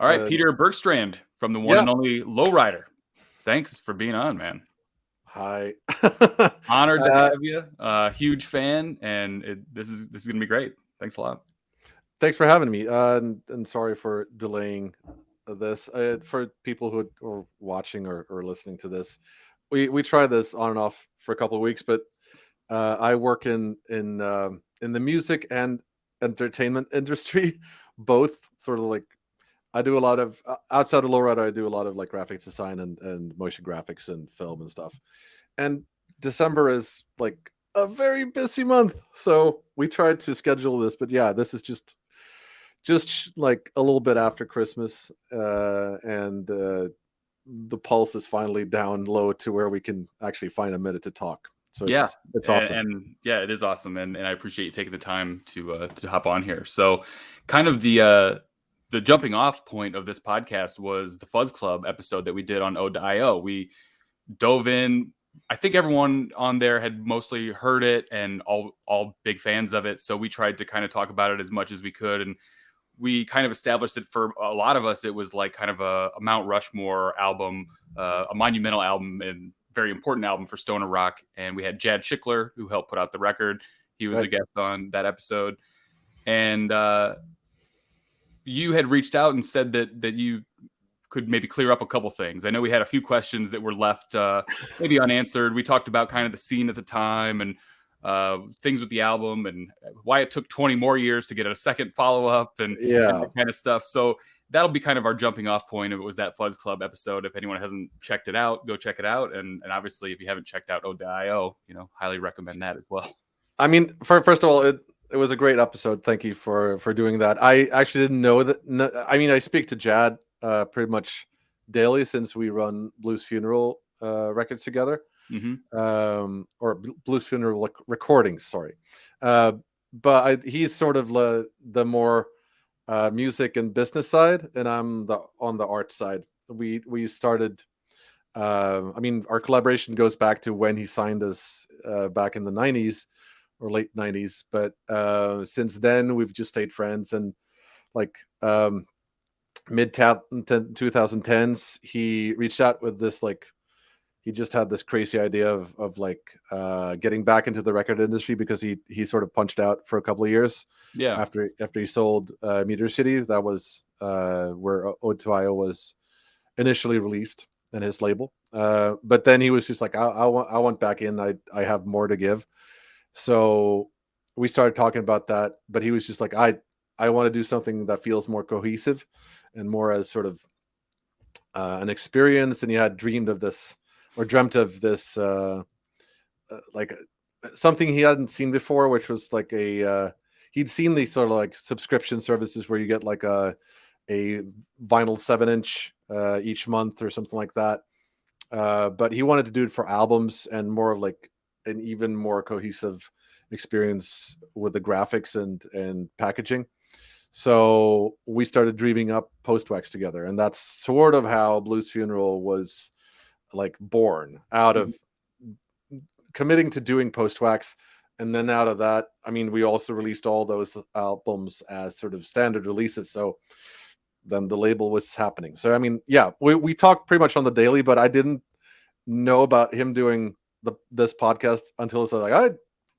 right, Peder Bergstrand from the one and only Lowrider. Thanks for being on, man. Hi. Honored to have you. Huge fan, and this is gonna be great. Thanks a lot. Thanks for having me. And sorry for delaying this. For people who are watching or listening to this, we tried this on and off for a couple of weeks, but I work in the music and entertainment industry, both sort of like. I do a lot of outside of Lowrider. I do a lot of like graphics design and motion graphics and film and stuff. And December is like a very busy month, so we tried to schedule this. But yeah, this is just like a little bit after Christmas, and the pulse is finally down low to where we can actually find a minute to talk. So it's awesome. And yeah, it is awesome, and I appreciate you taking the time to hop on here. So, kind of the jumping off point of this podcast was the Fuzz Club episode that we did on Ode to I/O. We dove in. I think everyone on there had mostly heard it and all big fans of it. So we tried to kind of talk about it as much as we could. And we kind of established that for a lot of us, it was like kind of a Mount Rushmore album, a monumental album and very important album for stoner rock. And we had Jad Schickler, who helped put out the record. He was a guest on that episode. And you had reached out and said that you could maybe clear up a couple things. I know we had a few questions that were left maybe unanswered. We talked about kind of the scene at the time and things with the album and why it took 20 more years to get a second follow-up and that kind of stuff. So that'll be kind of our jumping off point. It was that Fuzz Club episode. If anyone hasn't checked it out, go check it out. And obviously, if you haven't checked out Ode to I/O, highly recommend that as well. I mean, first of all, it was a great episode. Thank you for doing that. I actually didn't know that. I mean, I speak to Jad pretty much daily since we run Blues Funeral records together, or Blues Funeral recordings. Sorry, but he's sort of the more music and business side, and I'm on the art side. We started. I mean, our collaboration goes back to when he signed us back in the 90s or late 90s, but since then we've just stayed friends. And like mid 2010s, he reached out with this, like, he just had this crazy idea of like getting back into the record industry because he sort of punched out for a couple of years after he sold Meteor City. That was where Ode to I/O was initially released and his label, but then he was just like, I want back in. I have more to give. So we started talking about that, but he was just like, I want to do something that feels more cohesive and more as sort of an experience. And he had dreamt of this like something he hadn't seen before, which was like he'd seen these sort of like subscription services where you get like a vinyl 7-inch each month or something like that. But he wanted to do it for albums and more of like an even more cohesive experience with the graphics and packaging. So we started dreaming up post-wax together, and that's sort of how Blues Funeral was like born, out of committing to doing post-wax. And then out of that, I mean, we also released all those albums as sort of standard releases. So then the label was happening. So I mean, yeah, we talked pretty much on the daily, but I didn't know about him doing this podcast until it's like,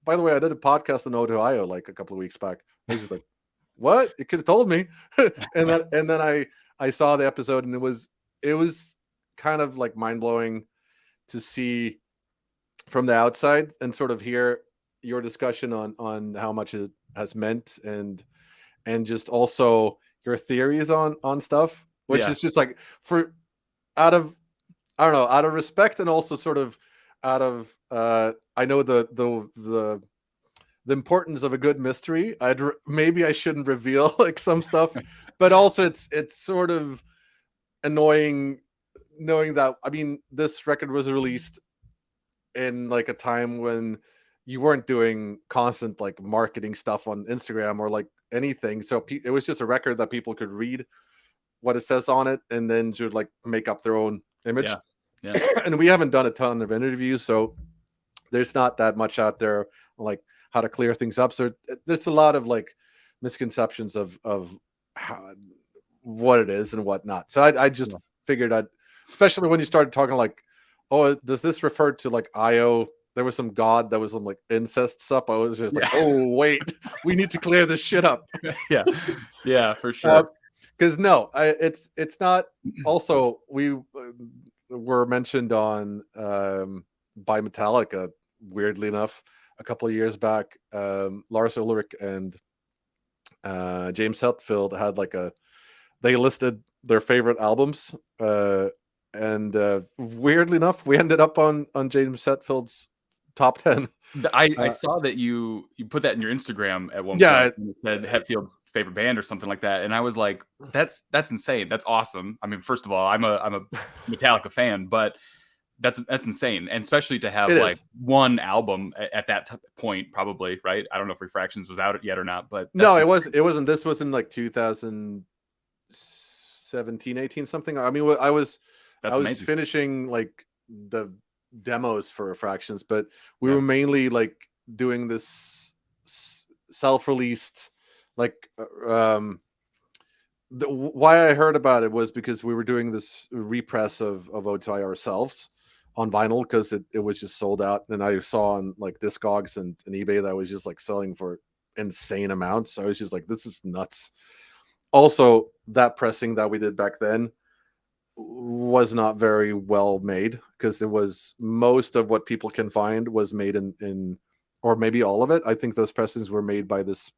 by the way, I did a podcast on Ode to I/O like a couple of weeks back. I was just like, what? You could have told me. and then I saw the episode, and it was kind of like mind-blowing to see from the outside and sort of hear your discussion on how much it has meant and just also your theories on stuff, which is just like out of respect, and also sort of out of I know the importance of a good mystery. Maybe I shouldn't reveal like some stuff, but also it's sort of annoying knowing that, I mean, this record was released in like a time when you weren't doing constant like marketing stuff on Instagram or like anything. So it was just a record that people could read what it says on it and then should like make up their own image. Yeah. And we haven't done a ton of interviews, so there's not that much out there like how to clear things up. So there's a lot of like misconceptions of how, what it is and whatnot. So I just figured I'd, especially when you started talking like, oh, does this refer to like IO? There was some god that was some like incest stuff. I was just like, oh wait, we need to clear this shit up. Yeah, for sure. Because no, it's not. Also, we were mentioned on by Metallica. Weirdly enough, a couple of years back, Lars Ulrich and James Hetfield had like they listed their favorite albums, and weirdly enough, we ended up on James Hetfield's top 10. I saw that you put that in your Instagram at one Yeah, point. And it said Hetfield's favorite band or something like that, and I was like, that's insane. That's awesome. I mean, first of all, I'm a Metallica fan, but that's insane, and especially to have like one album at that point, probably, right? I don't know if Refractions was out yet or not, but no, it wasn't. This was in like 2017, 18, something. I mean, I was finishing like the demos for Refractions, but we were mainly like doing this self-released, like why I heard about it was because we were doing this repress of O2I ourselves on vinyl, because it was just sold out, and I saw on like Discogs and eBay that was just like selling for insane amounts. So I was just like, this is nuts. Also, that pressing that we did back then was not very well made, because it was, most of what people can find was made in or maybe all of it. I think those pressings were made by this,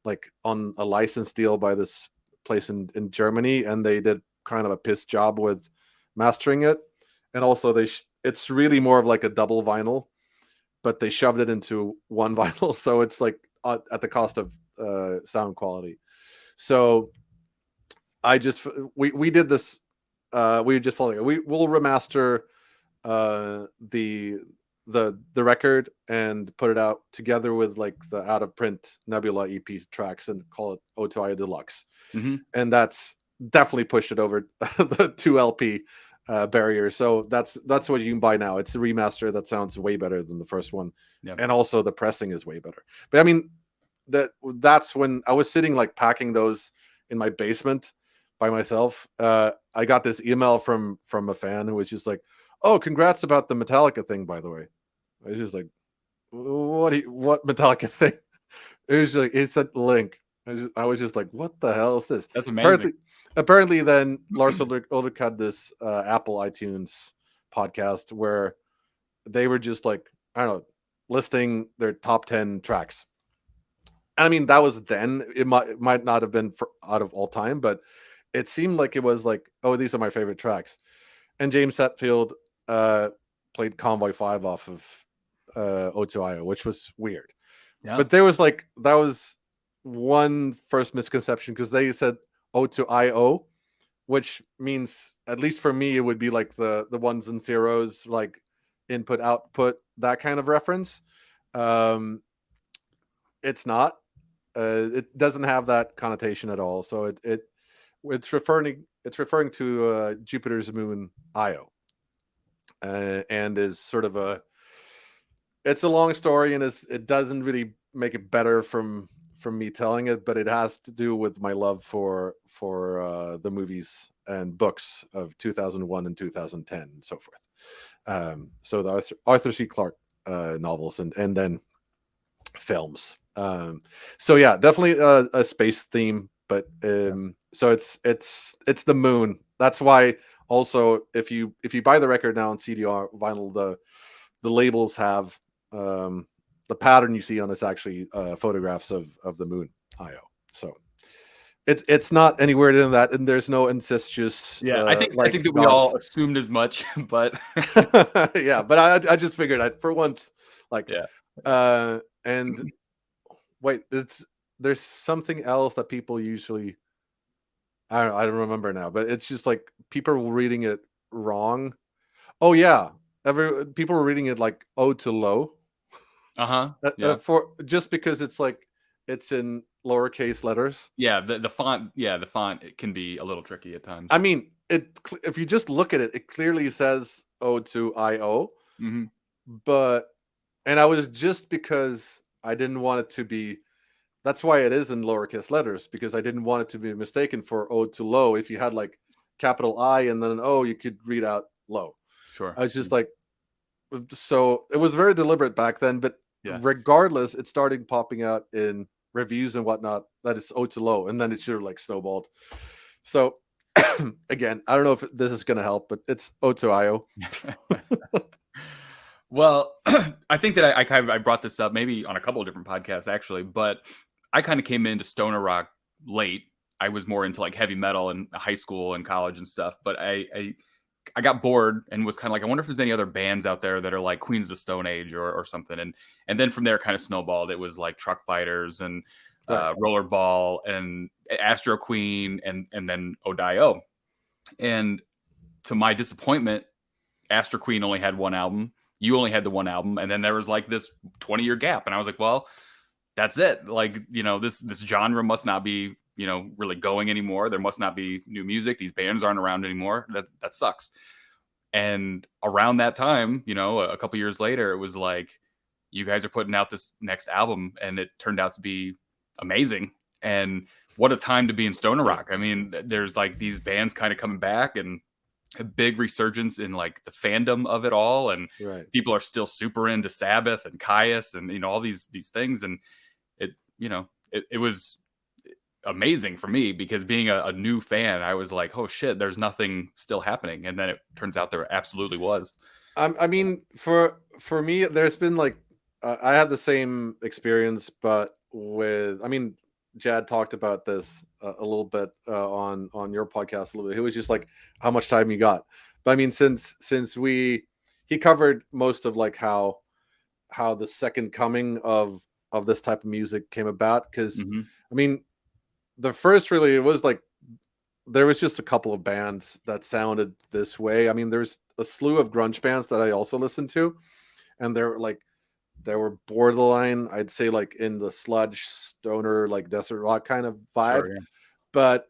like on a license deal by this place in Germany, and they did kind of a piss job with mastering it. And also it's really more of like a double vinyl, but they shoved it into one vinyl, so it's like at the cost of sound quality. So we did this. We just following. We'll remaster the record and put it out together with like the out of print Nebula EP tracks and call it O2I Deluxe. And that's definitely pushed it over the 2 LP barrier. So that's what you can buy now. It's a remaster that sounds way better than the first one, and also the pressing is way better. But I mean, that's when I was sitting like packing those in my basement by myself. I got this email from a fan who was just like, "Oh, congrats about the Metallica thing, by the way." I was just like, "What Metallica thing?" It was like, it said link. I was just like, "What the hell is this?" That's amazing. Apparently, then Lars Ulrich had this Apple iTunes podcast where they were just like, I don't know, listing their top 10 tracks. I mean, that was then. It might not have been out of all time, but it seemed like it was like, oh, these are my favorite tracks. And James Hetfield played Convoy 5 off of O2IO, which was weird. But there was like, that was one first misconception, because they said O2IO, which means, at least for me, it would be like the ones and zeros, like input, output, that kind of reference. It's not. It doesn't have that connotation at all. So it's referring to Jupiter's moon Io, and is sort of it's a long story, and it doesn't really make it better from me telling it, but it has to do with my love for the movies and books of 2001 and 2010 and so forth. So the Arthur C. Clarke novels and then films. So yeah, definitely a space theme, but so it's the moon. That's why also if you buy the record now on CD or vinyl, the labels have the pattern you see on this actually photographs of the moon Io. So it's not any weirder than that, and there's no incestuous. I think that we all assumed as much, but yeah, but I just figured for once, like and wait, there's something else that people usually, I don't remember now, but it's just like people were reading it wrong. Oh yeah, people were reading it like O to low. For just because it's like it's in lowercase letters. Yeah, the font. Yeah, the font, it can be a little tricky at times. I mean, if you just look at it, it clearly says O2IO. But, and I was, just because I didn't want it to be that's why it is in lowercase letters, because I didn't want it to be mistaken for ode to low. If you had like capital I and then an O, you could read out low. Sure. I was just like, so it was very deliberate back then, but regardless, it started popping out in reviews and whatnot that is ode to low, and then it should have like snowballed. So again, I don't know if this is going to help, but it's ode to IO. Well, I think that I brought this up maybe on a couple of different podcasts actually, but I kind of came into stoner rock late. I was more into like heavy metal in high school and college and stuff, but I got bored and was kind of like, I wonder if there's any other bands out there that are like Queens of the Stone Age or something. And then from there kind of snowballed. It was like Truck Fighters and Rollerball and Astro Queen and then Odio. And to my disappointment, Astro Queen only had one album. You only had the one album. And then there was like this 20-year gap. And I was like, well, that's it. Like, this genre must not be, really going anymore. There must not be new music. These bands aren't around anymore. That sucks. And around that time, a couple years later, it was like, you guys are putting out this next album, and it turned out to be amazing. And what a time to be in stoner rock. I mean, there's like these bands kind of coming back and a big resurgence in like the fandom of it all. And people are still super into Sabbath and Caius and, all these things. And it was amazing for me, because being a new fan, I was like, oh shit, there's nothing still happening. And then it turns out there absolutely was. I mean, for me, there's been like, I had the same experience, but Jad talked about this a little bit on your podcast a little bit. It was just like how much time you got. But I mean, since he covered most of like how the second coming of this type of music came about. Because I mean, the first really, it was like there was just a couple of bands that sounded this way. I mean, there's a slew of grunge bands that I also listened to, and they were borderline, I'd say, like in the sludge stoner, like desert rock kind of vibe. Sure, yeah. But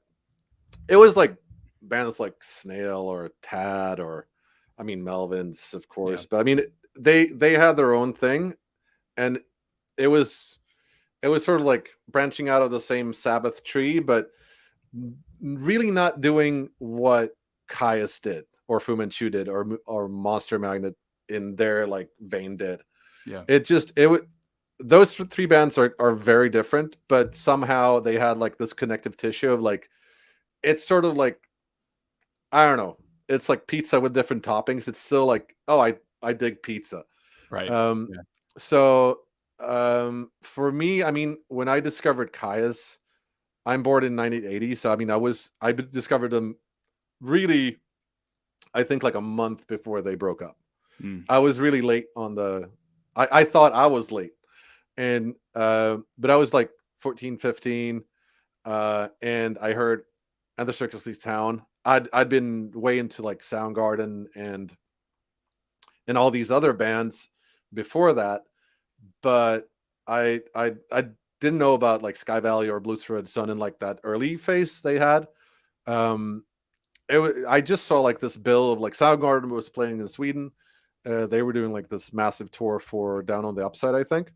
it was like bands like Snail or Tad or, I mean, Melvins, of course. Yeah. But I mean, they had their own thing, and it was sort of like branching out of the same Sabbath tree, but really not doing what Caius did or Fu Manchu did or Monster Magnet in their like vein did. Yeah. Those three bands are very different, but somehow they had like this connective tissue of like, it's sort of like, I don't know. It's like pizza with different toppings. It's still like, oh, I dig pizza. Right. So for me, I mean, when I discovered Caius, I'm born in 1980. So, I mean, I discovered them really, I think like a month before they broke up. I was really late on I thought I was late. And, but I was like 14, 15. And I heard Enter Circus Town. I'd been way into like Soundgarden and all these other bands before that, but I didn't know about like Sky Valley or Blues for Red Sun in like that early phase they had. I just saw like this bill of like Soundgarden was playing in Sweden. They were doing like this massive tour for Down on the Upside, I think,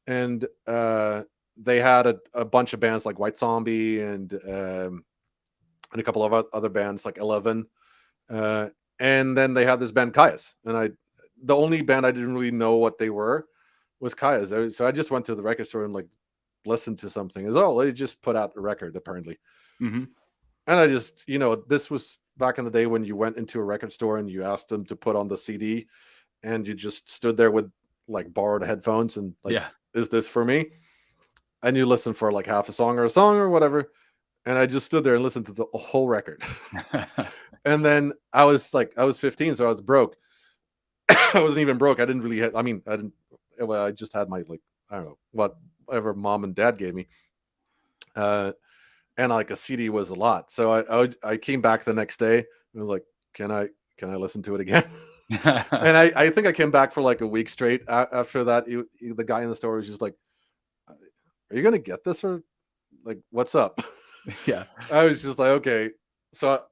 and they had a bunch of bands like White Zombie and a couple of other bands like 11, and then they had this band Caius, and the only band I didn't really know what they were was Caius. So I just went to the record store and like listened to something. They just put out a record apparently. And I just, this was back in the day when you went into a record store and you asked them to put on the CD, and you just stood there with like borrowed headphones and like, is this for me? And you listen for like half a song or whatever. And I just stood there and listened to the whole record. And then I was 15, so I was broke. I wasn't even broke. I didn't really I just had my like, I don't know, whatever mom and dad gave me. And like a CD was a lot. So I came back the next day and was like, can I listen to it again? And I think I came back for like a week straight. After that, the guy in the store was just like, are you going to get this, or like, what's up? Yeah. I was just like, okay. So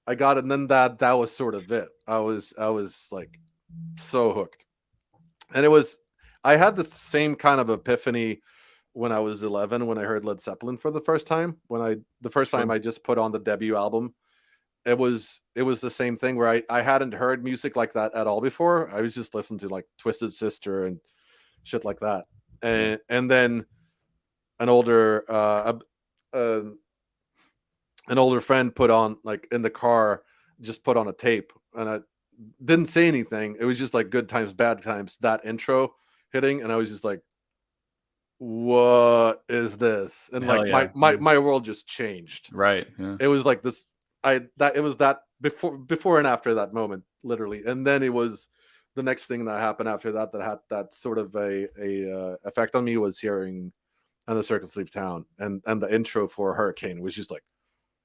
I got it. And then that was sort of it. I was like so hooked. And I had the same kind of epiphany when I was 11 when I heard Led Zeppelin for the first time. The first time I just put on the debut album, it was the same thing where I hadn't heard music like that at all before. I was just listening to like Twisted Sister and shit like that, and then an older an older friend put on, like in the car, just put on a tape, and I didn't say anything. It was just like Good Times, Bad Times, that intro hitting, and I was just like, what is this? And Hell like yeah. my world just changed. Right. Yeah. It was like this. It was that before and after that moment, literally, and then it was the next thing that happened after that had that sort of a effect on me was hearing "And the Circus Leave Town" and the intro for Hurricane was just like,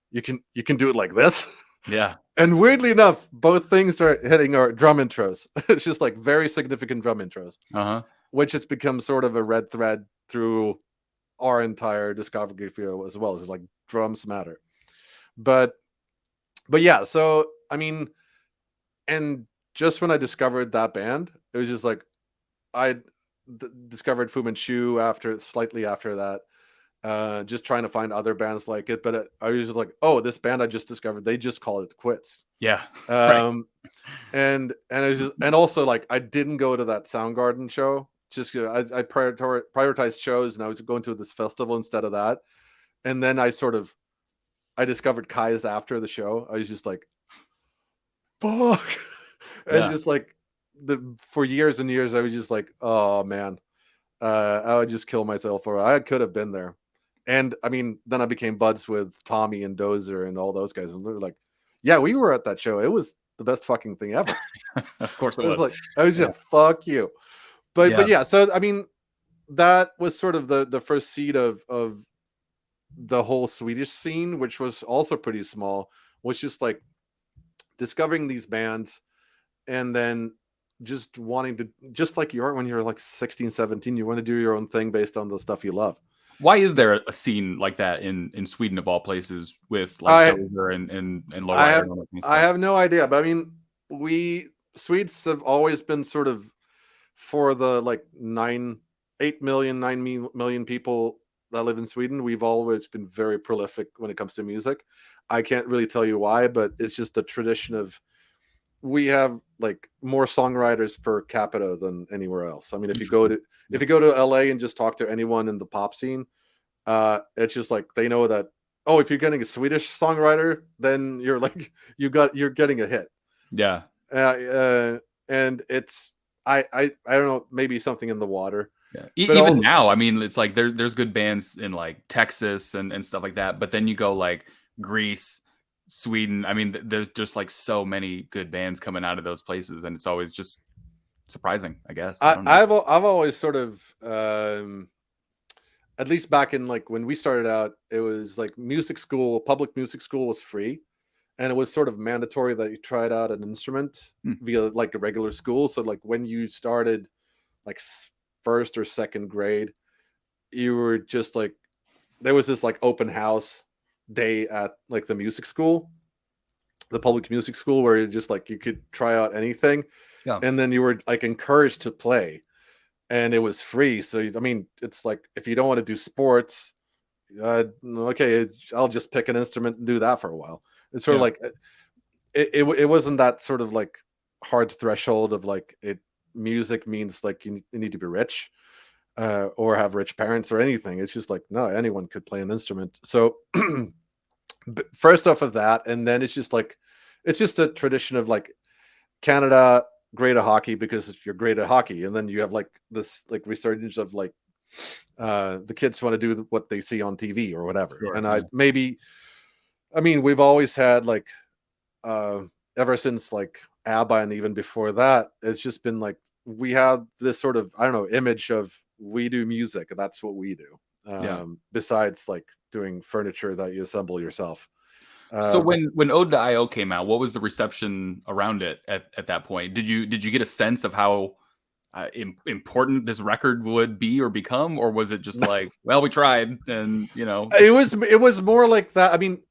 you can do it like this. Yeah. And weirdly enough, both things are hitting our drum intros. It's just like very significant drum intros, which has become sort of a red thread through our entire discography as well. It's like drums matter. But yeah, so I mean, and just when I discovered that band, it was just like I discovered Fu Manchu slightly after that, just trying to find other bands like it. But I was just like, oh, this band I just discovered, they just call it Quits. Yeah. Right. And it was just, and also like I didn't go to that Soundgarden show. Just I prioritized shows, and I was going to this festival instead of that. And then I discovered Kai's after the show. I was just like, fuck. And just like for years and years, I was just like, oh man, I would just kill myself, or I could have been there. And I mean, then I became buds with Tommy and Dozer and all those guys, and they're like, yeah, we were at that show. It was the best fucking thing ever. Of course it was. was. Like, I was just fuck you. But yeah, so I mean, that was sort of the first seed of the whole Swedish scene, which was also pretty small, was just like discovering these bands and then just wanting to, just like you are when you're like 16, 17, you want to do your own thing based on the stuff you love. Why is there a scene like that in Sweden of all places with like Dozer and Lowrider? I have no idea, but I mean, Swedes have always been sort of, for the like 9 million people that live in Sweden, we've always been very prolific when it comes to music. I can't really tell you why, but it's just a tradition of, we have like more songwriters per capita than anywhere else. I mean, if you go to LA and just talk to anyone in the pop scene, it's just like they know that, oh, if you're getting a Swedish songwriter, then you're like you're getting a hit. Yeah. And it's I don't know, maybe something in the water. Yeah. Even now, I mean, it's like there's good bands in like Texas and stuff like that, but then you go like Greece, Sweden. I mean, there's just like so many good bands coming out of those places, and it's always just surprising, I guess. I've always sort of, at least back in like when we started out, it was like public music school was free, and it was sort of mandatory that you tried out an instrument via like a regular school. So like when you started like first or second grade, you were just like, there was this like open house day at like the music school, the public music school, where you just like, you could try out anything. Yeah. And then you were like encouraged to play, and it was free. So I mean, it's like, if you don't want to do sports, okay, I'll just pick an instrument and do that for a while. It's sort of like it wasn't that sort of like hard threshold of like, music means like you need to be rich, or have rich parents or anything. It's just like, no, anyone could play an instrument. So first off of that, and then it's just a tradition of like, Canada great at hockey because you're great at hockey, and then you have like this like resurgence of like, the kids want to do what they see on TV or whatever. Sure, and I mean, we've always had like, ever since like ABBA, and even before that, it's just been like, we have this sort of, I don't know, image of, we do music, and that's what we do. Besides like doing furniture that you assemble yourself. So when Ode to IO came out, what was the reception around it at that point? Did you get a sense of how important this record would be or become, or was it just like, well, we tried, and you know? It was more like that. I mean,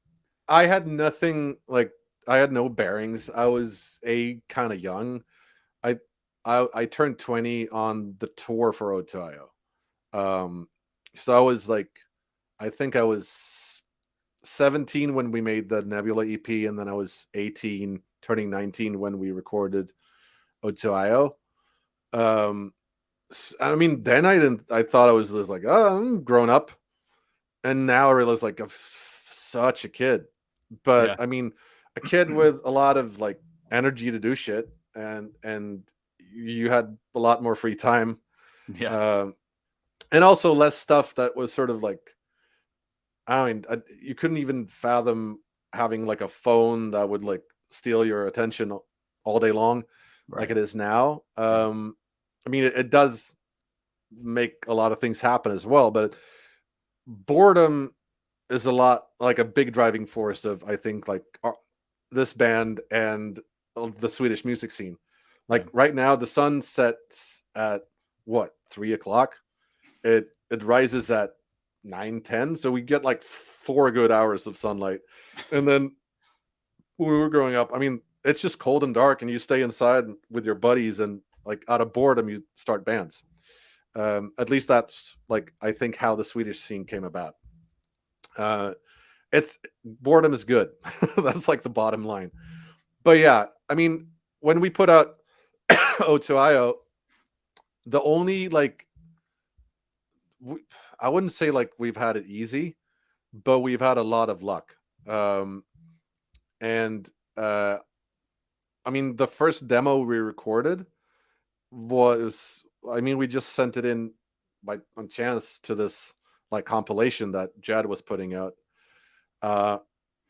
I had nothing, like, I had no bearings. I was kind of young. I turned 20 on the tour for Ode to IO. So I was like, I think I was 17 when we made the Nebula EP, and then I was 18, turning 19 when we recorded O2IO. I mean, then I thought I was like, oh, I'm grown up. And now I realize like I'm such a kid. But Yeah. I mean, a kid with a lot of like energy to do shit, and you had a lot more free time. Yeah. Um, and also less stuff that was sort of like, I mean, you couldn't even fathom having like a phone that would like steal your attention all day long like Right. it is now. Yeah. I mean, it does make a lot of things happen as well, but boredom is a lot like a big driving force of, I think, like this band and the Swedish music scene. Like Yeah. right now, the sun sets at what, 3 o'clock? It rises at 9:10, so we get like 4 good hours of sunlight. And then when we were growing up, I mean, it's just cold and dark, and you stay inside with your buddies, and like out of boredom, you start bands. At least that's like, I think, how the Swedish scene came about. Uh, it's boredom is good. That's like the bottom line. But yeah, I mean, when we put out O2IO, the only like, I wouldn't say like we've had it easy, but we've had a lot of luck. Um, and I mean, the first demo we recorded was, I mean, we just sent it in by on chance to this like compilation that Jad was putting out. Uh,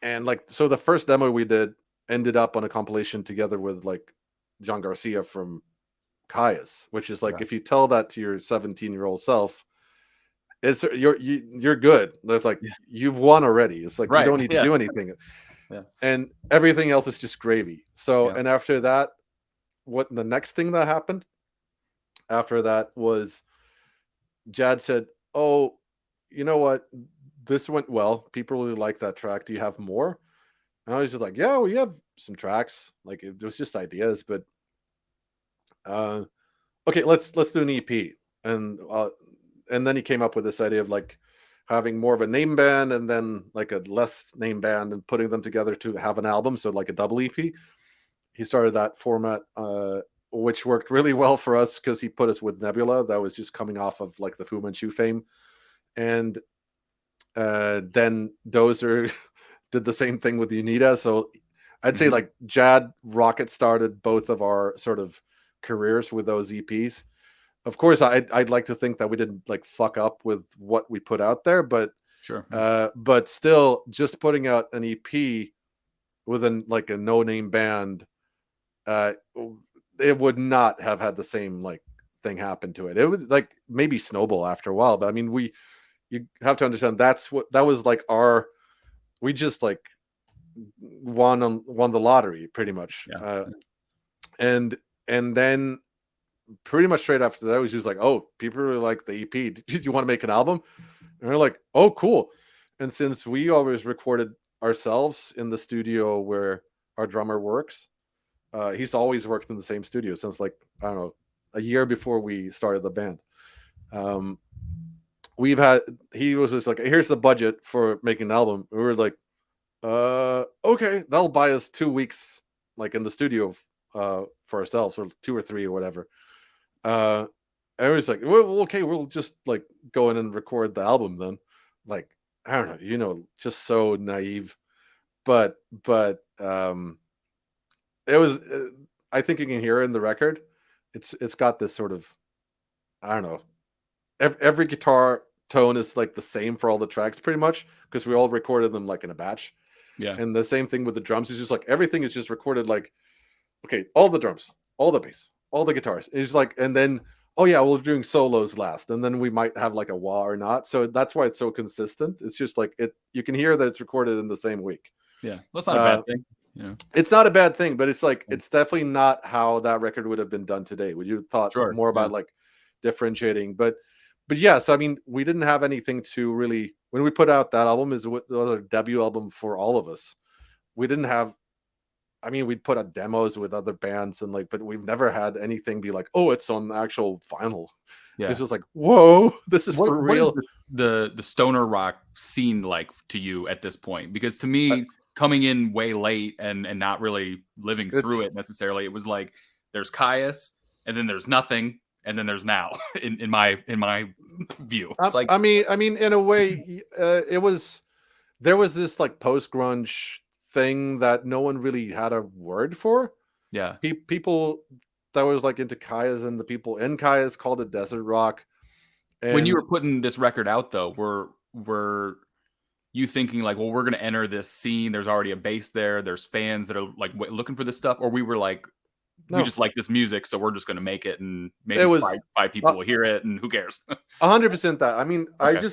and like, so the first demo we did ended up on a compilation together with like John Garcia from Caius, which is like, Yeah. if you tell that to your 17-year-old self, it's you're good. There's like, Yeah. you've won already. It's like you Right. don't need to Yeah. do anything, Yeah. and everything else is just gravy. So, Yeah. and after that, what the next thing that happened after that was Jad said, "Oh, you know what? This went well. People really like that track. Do you have more?" And I was just like, "Yeah, we have some tracks. Like it was just ideas, but uh, okay, let's do an EP." And then he came up with this idea of like having more of a name band and then like a less name band and putting them together to have an album, so like a double EP. He started that format, which worked really well for us because he put us with Nebula, that was just coming off of like the Fu Manchu fame, and then Dozer did the same thing with Unita. So I'd say Mhm. like Jad rocket started both of our sort of careers with those EPs. Of course, I'd like to think that we didn't like fuck up with what we put out there, Sure. but still, just putting out an EP with like a no name band, uh, it would not have had the same like thing happen to it. It would like maybe snowball after a while, but I mean, you have to understand that was like we just like won the lottery pretty much, Yeah. and then pretty much straight after that, it was just like, oh, people really like the EP. Did you want to make an album? And we're like, oh, cool. And since we always recorded ourselves in the studio where our drummer works, he's always worked in the same studio since like, I don't know, a year before we started the band. Um, we've had he was just like, here's the budget for making an album. We were like, okay, that'll buy us 2 weeks like in the studio for ourselves, or 2 or 3 or whatever. Uh, and it was like, well, okay, we'll just like go in and record the album then. Like, I don't know, just so naive. But it was. I think you can hear it in the record. It's got this sort of, I don't know. Every guitar tone is like the same for all the tracks, pretty much, because we all recorded them like in a batch. Yeah. And the same thing with the drums. It's just like everything is just recorded like, okay, all the drums, all the bass, all the guitars. It's like, and then, oh yeah, we're doing solos last, and then we might have like a wah or not. So that's why it's so consistent. It's just like you can hear that it's recorded in the same week. Yeah. That's not a bad thing. You know. It's not a bad thing, but it's like, it's definitely not how that record would have been done today. Would you have thought Sure. more about like differentiating? But yeah, so I mean, we didn't have anything to really, when we put out that album, is what was our debut album for all of us. We didn't have, I mean, we'd put out demos with other bands and like, but we've never had anything be like, oh, it's on actual vinyl. It's just like, whoa, this is for What is real. the stoner rock scene like to you at this point? Because to me, coming in way late and not really living through it necessarily, it was like there's Caius and then there's nothing and then there's now in my view. It's like I mean, in a way, there was this like post grunge thing that no one really had a word for. yeah. People that was like into Caius and the people in Caius called it desert rock. And when you were putting this record out, though, were you thinking like, well, we're going to enter this scene? There's already a base there. There's fans that are like looking for this stuff, or we were like, we just like this music, so we're just going to make it, and maybe five people will hear it, and who cares? 100% that. I mean, Okay.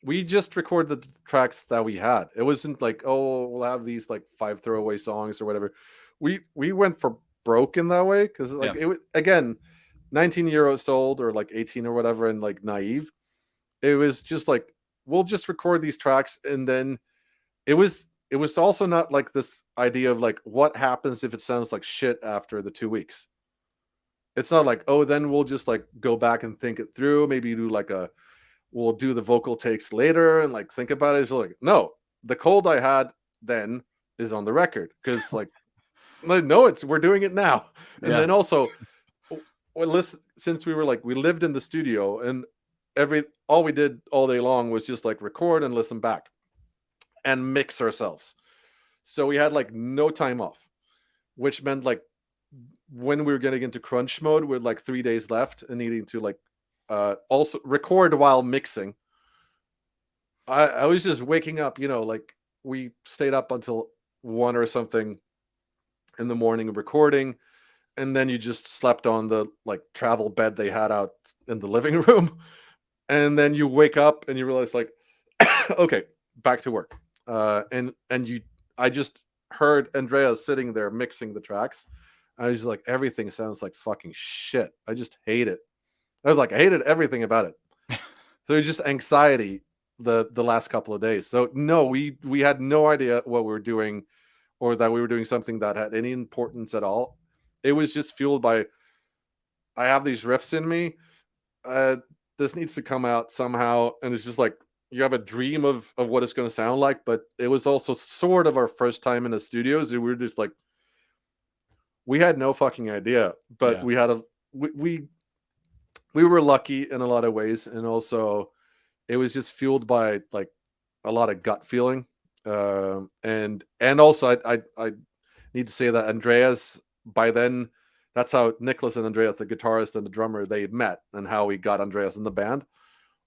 we just recorded the tracks that we had. It wasn't like, oh, we'll have these like 5 throwaway songs or whatever. We went for broke in that way because like it was, again, 19 years old or like 18 or whatever, and like naive. It was just like, we'll just record these tracks, and then it was also not like this idea of like, what happens if it sounds like shit after the 2 weeks. It's not like, oh, then we'll just like go back and think it through, maybe do like we'll do the vocal takes later and like think about it. It's like, no, the cold I had then is on the record, because like, no, we're doing it now. And then also, well, listen, since we were like, we lived in the studio, and all we did all day long was just like record and listen back and mix ourselves. So we had like no time off, which meant like when we were getting into crunch mode with like 3 days left and needing to like also record while mixing, I was just waking up, like we stayed up until 1 or something in the morning recording, and then you just slept on the like travel bed they had out in the living room, and then you wake up and you realize like, okay, back to work. I just heard Andreas sitting there mixing the tracks. I was like, everything sounds like fucking shit. I just hate it. I was like, I hated everything about it. So it's just anxiety the last couple of days. So no, we had no idea what we were doing, or that we were doing something that had any importance at all. It was just fueled by, I have these riffs in me. This needs to come out somehow. And it's just like, you have a dream of what it's going to sound like, but it was also sort of our first time in the studios. And we were just like, we had no fucking idea, but we had we were lucky in a lot of ways. And also it was just fueled by like a lot of gut feeling. And also I need to say that Andreas, by then, that's how Nicholas and Andreas, the guitarist and the drummer, they met, and how we got Andreas in the band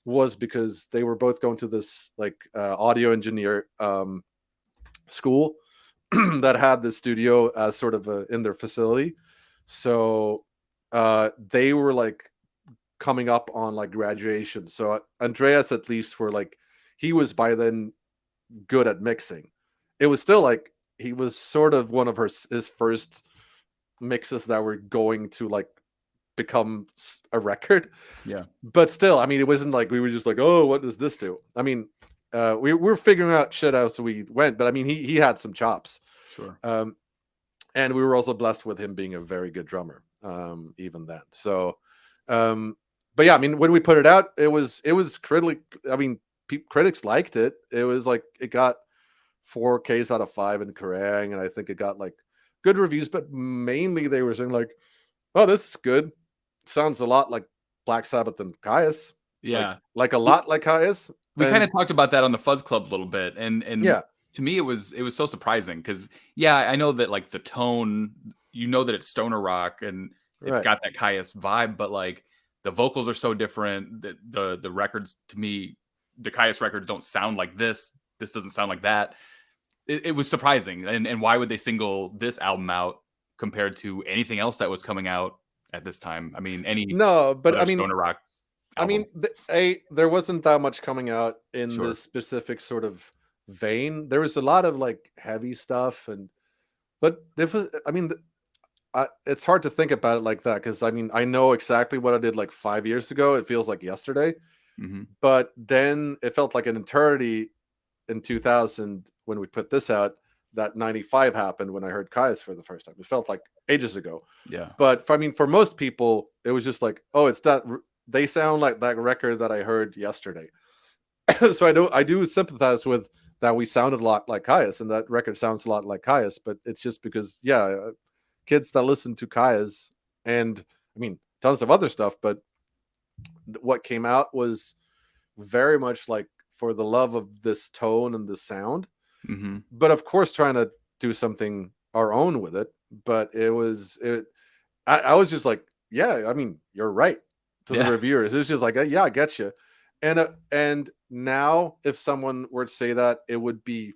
was because they were both going to this like audio engineer school that had the studio as sort of in their facility. So they were like coming up on like graduation. So Andreas, at least, were like, he was by then good at mixing. It was still like, he was sort of one of his first mixes that were going to like become a record. Yeah. But still, I mean, it wasn't like we were just like, oh, what does this do? I mean, we were figuring out shit out, so we went. But I mean, he had some chops. Sure. And we were also blessed with him being a very good drummer, even then. So, but yeah, I mean, when we put it out, it was critically. I mean, critics liked it. It was like, it got 4 Ks out of 5 in Kerrang, and I think it got like good reviews. But mainly they were saying like, oh, this is good. Sounds a lot like Black Sabbath and Caius. Yeah, like a lot like Caius. We kind of talked about that on the Fuzz Club a little bit, and yeah, to me it was so surprising because I know that like the tone, that it's stoner rock and it's got that Caius vibe, but like the vocals are so different. The records, to me, the Caius records don't sound like this. This doesn't sound like that. It was surprising, and why would they single this album out compared to anything else that was coming out at this time? I mean, stoner rock album. I mean, there wasn't that much coming out in this specific sort of vein. There was a lot of like heavy stuff, but it was, I mean, it's hard to think about it like that, because I mean, I know exactly what I did like 5 years ago. It feels like yesterday. Mm-hmm. But then it felt like an eternity in 2000 when we put this out. That 95 happened when I heard Caius for the first time. It felt like ages ago. Yeah. But for most people, it was just like, oh, it's that they sound like that record that I heard yesterday. So I do sympathize with that. We sounded a lot like Caius, and that record sounds a lot like Caius, but it's just because, kids that listen to Caius, and I mean tons of other stuff, but what came out was very much like for the love of this tone and the sound, Mm-hmm. but of course trying to do something our own with it. But I was just like, yeah, I mean, you're right. To the Yeah. reviewers, it's just like, yeah, I get you. And now, if someone were to say that, it would be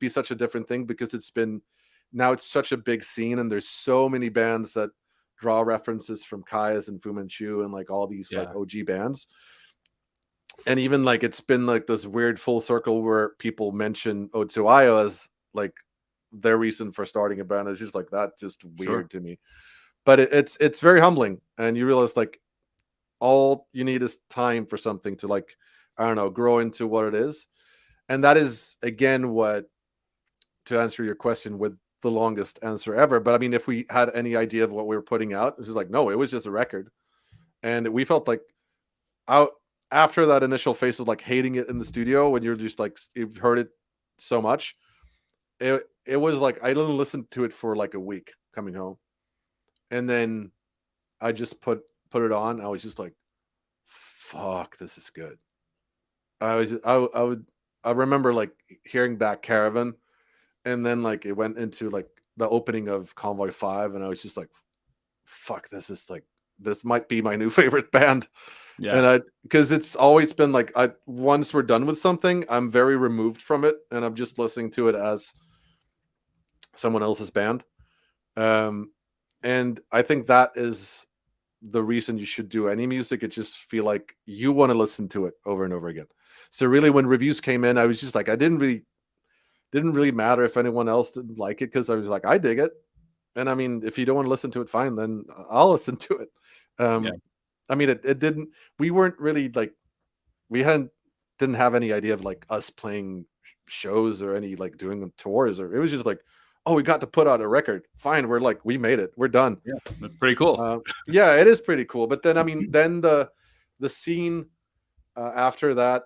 such a different thing, because it's such a big scene, and there's so many bands that draw references from Kai's and Fu Manchu and like all these like Yeah. OG bands. And even like it's been like this weird full circle where people mention Otsuayo as like their reason for starting a band. It's just like that, just weird to me. But it's very humbling, and you realize like all you need is time for something to, like, I don't know, grow into what it is. And that is again what, to answer your question with the longest answer ever, but I mean, if we had any idea of what we were putting out, it was like, no, it was just a record. And we felt like out after that initial phase of like hating it in the studio, when you're just like, you've heard it so much, it was like I didn't listen to it for like a week coming home, and then I just put it on. I was just like, fuck, this is good. I remember like hearing back Caravan, and then like it went into like the opening of Convoy 5, and I was just like, fuck, this might be my new favorite band. Yeah. And because it's always been like, once we're done with something, I'm very removed from it, and I'm just listening to it as someone else's band. And I think that is the reason you should do any music. It just feel like you want to listen to it over and over again. So really, when reviews came in, I was just like, I didn't really matter if anyone else didn't like it, because I was like, I dig it. And I mean, if you don't want to listen to it, fine, then I'll listen to it. Yeah. I mean, it didn't, we weren't really like, we didn't have any idea of like us playing shows or any like doing tours, or it was just like, oh, we got to put out a record. Fine. We're like, we made it. We're done. Yeah. That's pretty cool. Yeah, it is pretty cool. But then, I mean, then the scene after that,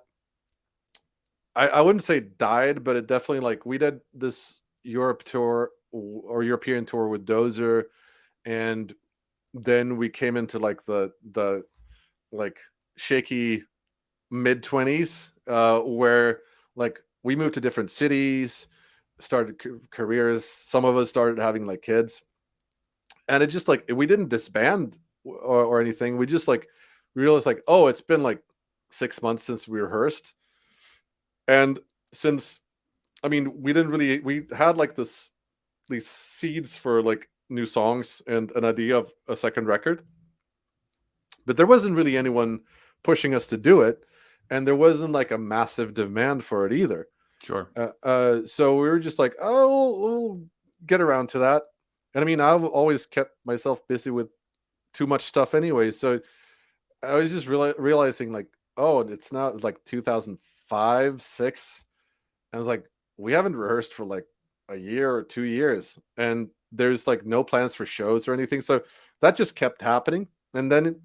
I wouldn't say died, but it definitely, like, we did this Europe tour or European tour with Dozer, and then we came into like the like shaky mid-20s, where like we moved to different cities, started careers. Some of us started having like kids, and it just like, we didn't disband or anything. We just like realized like, oh, it's been like 6 months since we rehearsed. And since, I mean, we had like these seeds for like new songs and an idea of a second record, but there wasn't really anyone pushing us to do it, and there wasn't like a massive demand for it either. Sure. So we were just like, oh, we'll get around to that. And I mean, I've always kept myself busy with too much stuff anyway, so I was just realizing like, oh, it's now like 2005, 6. And I was like, we haven't rehearsed for like a year or 2 years, and there's like no plans for shows or anything. So that just kept happening. And then,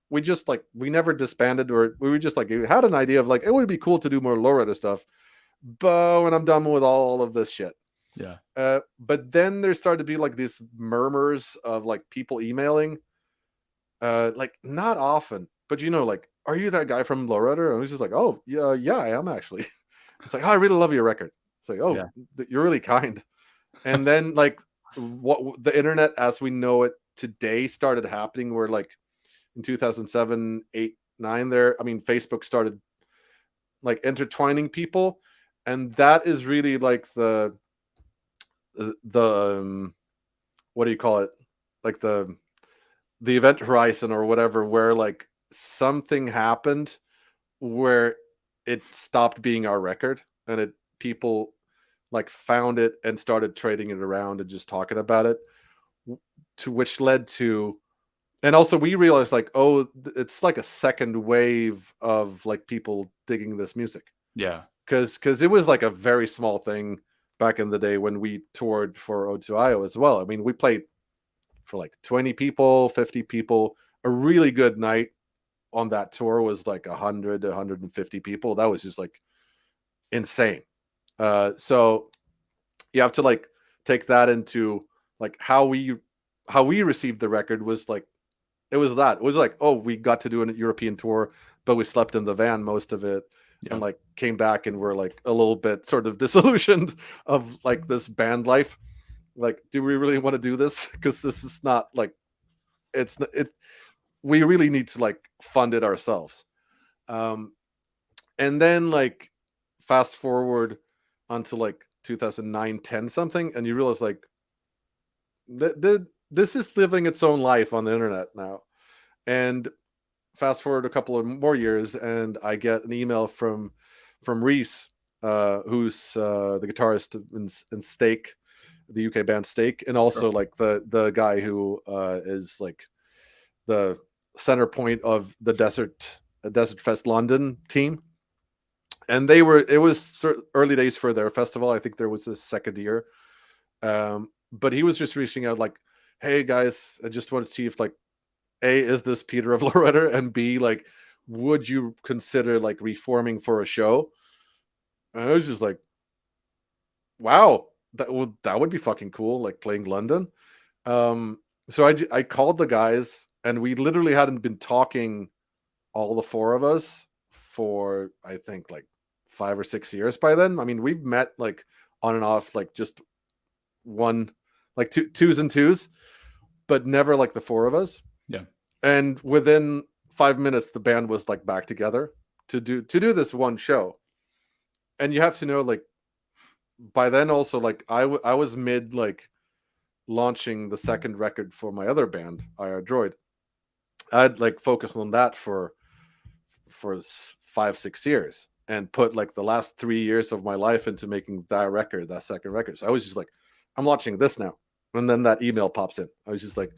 we just like, we never disbanded, or we were just like, we had an idea of like, it would be cool to do more Lowrider stuff, but when I'm done with all of this shit. Yeah. But then there started to be like these murmurs of like people emailing, like not often, but like, are you that guy from Lowrider? And I was just like, oh yeah, I am actually. It's like, oh, I really love your record. It's like, oh, yeah, you're really kind. And then like, what the internet as we know it today started happening, where like in 2007, 8, 9 there, I mean, Facebook started like intertwining people, and that is really like the what do you call it, like the event horizon or whatever, where like something happened where it stopped being our record, and people like found it and started trading it around and just talking about it, to which led to, and also we realized like, oh, it's like a second wave of like people digging this music. Yeah. Because it was like a very small thing back in the day when we toured for O2IO as well. I mean, we played for like 20 people, 50 people, a really good night. on that tour was like 100 to 150 people. That was just like insane. So you have to like take that into like how we received the record was like, it was like, oh, we got to do a European tour, but we slept in the van most of it. Yeah. And like came back and we're like a little bit sort of disillusioned of like this band life. Like, do we really want to do this? Because this is not like, it's we really need to like fund it ourselves. And then like fast forward until like 2009, 10 something, and you realize like this is living its own life on the internet now. And fast forward a couple of more years, and I get an email from Reese, who's the guitarist in Stake, the UK band Stake, and also like the guy who is like the center point of the Desert Fest London team. And it was early days for their festival. I think there was a second year. But he was just reaching out like, hey guys, I just want to see if like, A, is this Peder of Lowrider? And B, like, would you consider like reforming for a show? And I was just like, wow, that would be fucking cool, like playing London. So I called the guys, and we literally hadn't been talking, all the four of us, for I think like 5 or 6 years by then. I mean, we've met like on and off, like just one, like twos and twos, but never like the four of us. Yeah. And within 5 minutes, the band was like back together to do this one show. And you have to know, like, by then also, like I was mid like launching the second record for my other band, IR Droid. I'd like focused on that for 5-6 years, and put like the last 3 years of my life into making that second record. So I was just like, I'm launching this now. And then that email pops in. I was just like,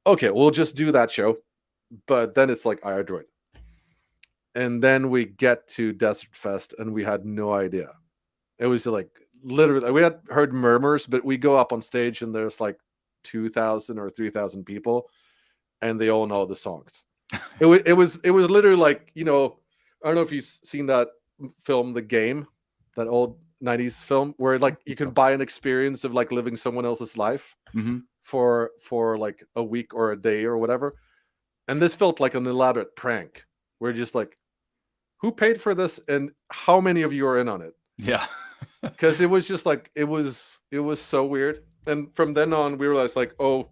okay, we'll just do that show. But then it's like IR Droid. And then we get to Desert Fest, and we had no idea. It was like literally, we had heard murmurs, but we go up on stage and there's like 2,000 or 3,000 people, and they all know the songs. It was literally like, you know, I don't know if you've seen that film, The Game, that old 90s film, where like you can buy an experience of like living someone else's life for like a week or a day or whatever. And this felt like an elaborate prank. We're just like, who paid for this and how many of you are in on it? Yeah. Because it was just like, it was so weird. And from then on, we realized like, oh,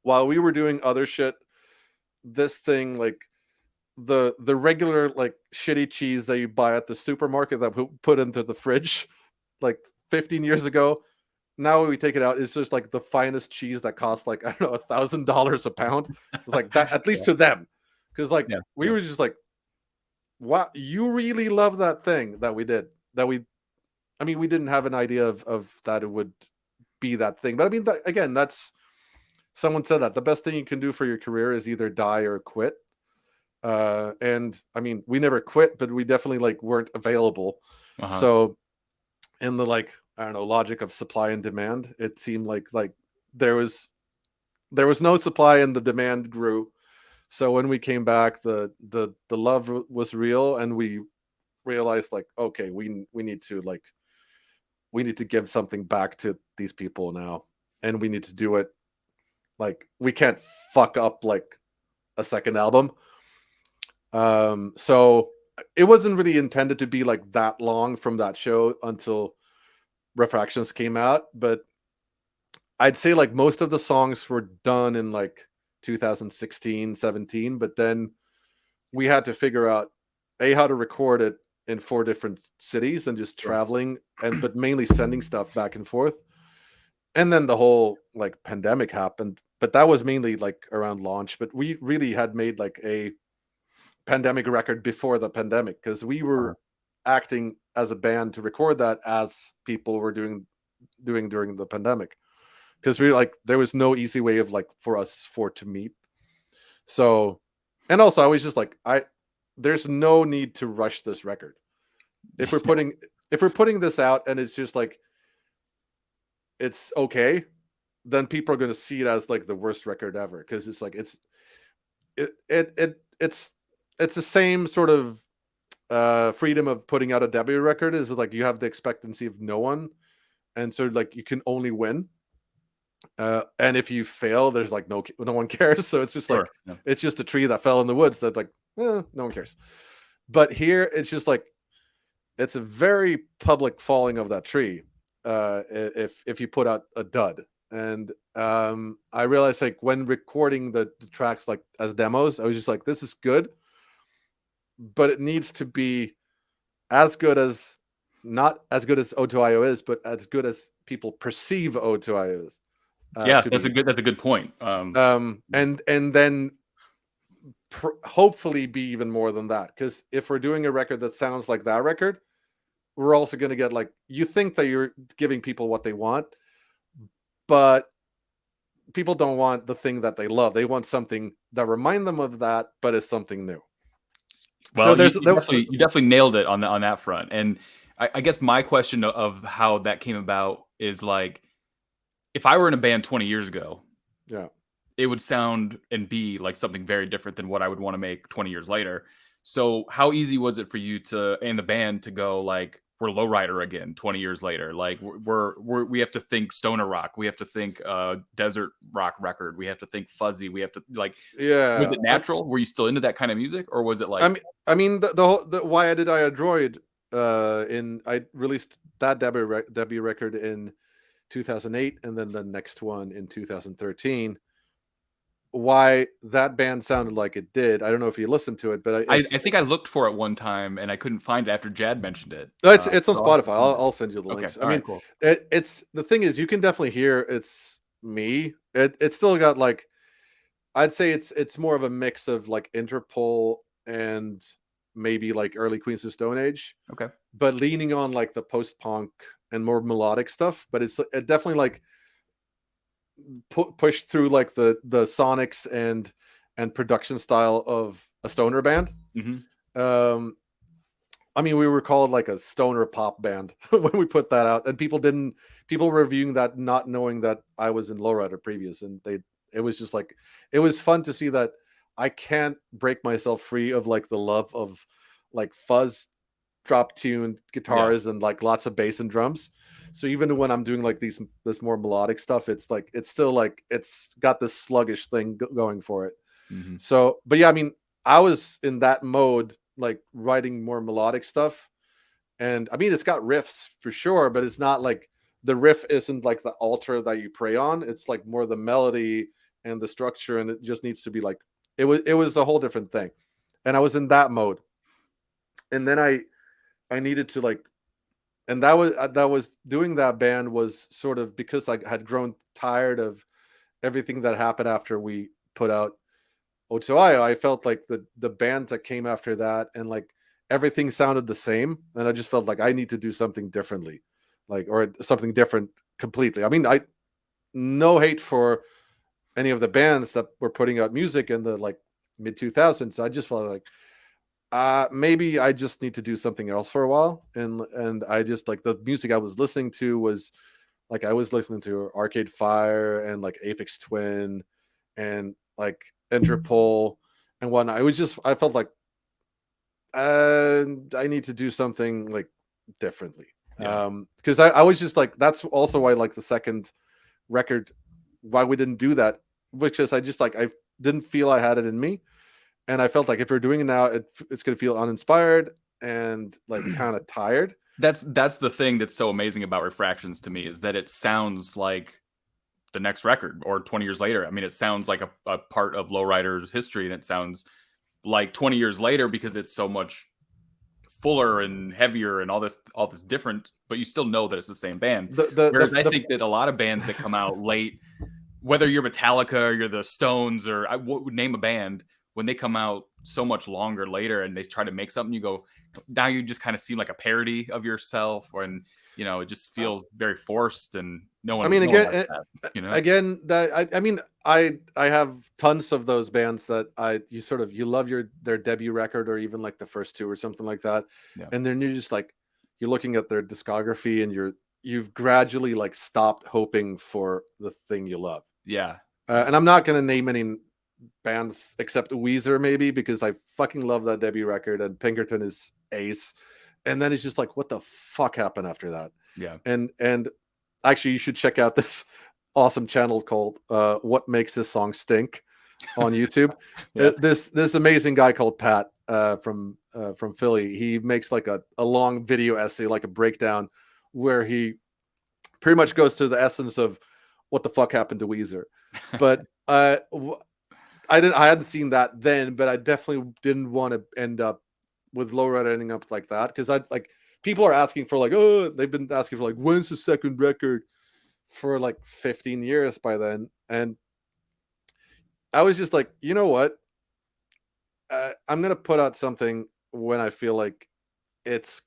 while we were doing other shit, this thing, like the regular like shitty cheese that you buy at the supermarket that we put into the fridge like 15 years ago, now when we take it out, it's just like the finest cheese that costs like, I don't know, $1,000 a pound. It's like that, at least to them. Because like we were just like, wow, you really love that thing that we did. I mean, we didn't have an idea of that it would be that thing. But I mean, again, that's, someone said that the best thing you can do for your career is either die or quit. And I mean, we never quit, but we definitely like weren't available. So in the like, I don't know, logic of supply and demand, it seemed like there was no supply and the demand grew. So when we came back, the love was real, and we realized like, okay, we need to give something back to these people now, and we need to do it. Like, we can't fuck up like a second album. So it wasn't really intended to be like that long from that show until Refractions came out, but I'd say like most of the songs were done in like 2016, 17, but then we had to figure out how to record it in 4 different cities and just traveling, but mainly sending stuff back and forth. And then the whole like pandemic happened, but that was mainly like around launch. But we really had made like a pandemic record before the pandemic, because we were acting as a band to record that as people were doing during the pandemic, because we like, there was no easy way of like for us to meet. So, and also I was just like, there's no need to rush this record. If we're putting this out and it's just like, it's okay, then people are going to see it as like the worst record ever, because it's like, it's the same sort of freedom of putting out a debut record. Is like you have the expectancy of no one, and so like you can only win. And if you fail, there's like no one cares. So it's just like it's just a tree that fell in the woods that like no one cares. But here it's just like it's a very public falling of that tree. If you put out a dud, and I realized like when recording the tracks like as demos, I was just like, this is good, but it needs to be as good as not as good as O2IO is, but as good as people perceive O2IO is. Yeah, that's a good point. And then hopefully be even more than that, because if we're doing a record that sounds like that record, we're also going to get like, you think that you're giving people what they want, but people don't want the thing that they love. They want something that remind them of that, but is something new. Well, so you definitely nailed it on that front. And I guess my question of how that came about is like, if I were in a band 20 years ago, yeah, it would sound and be like something very different than what I would want to make 20 years later. So how easy was it for you and the band to go like, we're Lowrider again 20 years later? Like we have to think stoner rock. We have to think desert rock record. We have to think fuzzy. We have to like, yeah. Was it natural? Were you still into that kind of music, or was it like? I mean, the Why Did I Droid? I released that debut record in 2008, and then the next one in 2013. Why that band sounded like it did, I don't know if you listened to it, but I think I looked for it one time and I couldn't find it after Jad mentioned it. It's on Spotify. I'll send you the links. Okay. I mean, cool. It's the thing is, you can definitely hear it's me. It's still got like, I'd say it's more of a mix of like Interpol and maybe like early Queens of Stone Age. Okay, but leaning on like the post-punk and more melodic stuff. But it definitely like pushed through like the sonics and production style of a stoner band. Mm-hmm. I mean, we were called like a stoner pop band when we put that out, and people were reviewing that not knowing that I was in Lowrider previous, and it was just like, it was fun to see that I can't break myself free of like the love of like fuzz drop tune guitars and like lots of bass and drums. So even when I'm doing like this more melodic stuff, it's like, it's still like, it's got this sluggish thing going for it. Mm-hmm. So, but yeah, I mean, I was in that mode, like writing more melodic stuff. And I mean, it's got riffs for sure, but it's not like, the riff isn't like the altar that you pray on. It's like more the melody and the structure. And it just needs to be like, it was a whole different thing. And I was in that mode. And then I needed to like, and that was doing that band was sort of because I had grown tired of everything that happened after we put out O2IO. I felt like the bands that came after that and like everything sounded the same. And I just felt like I need to do something differently, like, or something different completely. I mean, no hate for any of the bands that were putting out music in the like mid 2000s. I just felt like, maybe I just need to do something else for a while. And I just like, the music I was listening to was like, I was listening to Arcade Fire and like Aphex Twin and like Interpol and whatnot. I felt like I need to do something like differently. Because I was just like, that's also why like the second record, why we didn't do that, which is I just like, I didn't feel I had it in me. And I felt like if we're doing it now, it's going to feel uninspired and like kind of tired. That's the thing that's so amazing about Refractions to me, is that it sounds like the next record or 20 years later. I mean, it sounds like a part of Lowrider's history, and it sounds like 20 years later because it's so much fuller and heavier and all this different, but you still know that it's the same band. Whereas I think that a lot of bands that come out late, whether you're Metallica or you're the Stones or I would name a band, when they come out so much longer later and they try to make something, you go, now you just kind of seem like a parody of yourself, and you know, it just feels very forced, and no one. I mean, again, that, you know? Again, that I mean, I have tons of those bands that you love their debut record or even like the first two or something like that, and then you're just like, you're looking at their discography and you've gradually like stopped hoping for the thing you love. Yeah. And I'm not going to name any bands except Weezer, maybe, because I fucking love that debut record, and Pinkerton is ace. And then it's just like, what the fuck happened after that? Yeah. And actually, you should check out this awesome channel called "What Makes This Song Stink" on YouTube. Yeah. This amazing guy called Pat from Philly. He makes like a long video essay, like a breakdown, where he pretty much goes to the essence of what the fuck happened to Weezer. But I hadn't seen that then, but I definitely didn't want to end up with Lowrider ending up like that, because I like, people are asking for like, oh, they've been asking for like, when's the second record, for like 15 years by then. And I was just like, you know what, I'm gonna put out something when I feel like it's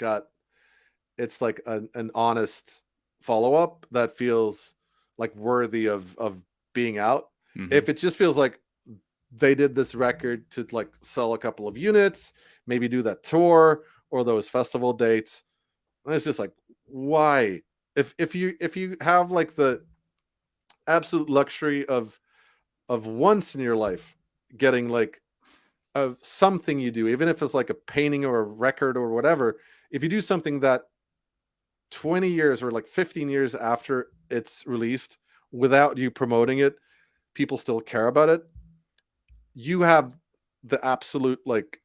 like an honest follow-up that feels like worthy of being out. Mm-hmm. If it just feels like they did this record to like sell a couple of units, maybe do that tour or those festival dates, and it's just like, why? If you have like the absolute luxury of once in your life getting like something you do, even if it's like a painting or a record or whatever, if you do something that 20 years or like 15 years after it's released, without you promoting it, people still care about it, you have the absolute, like,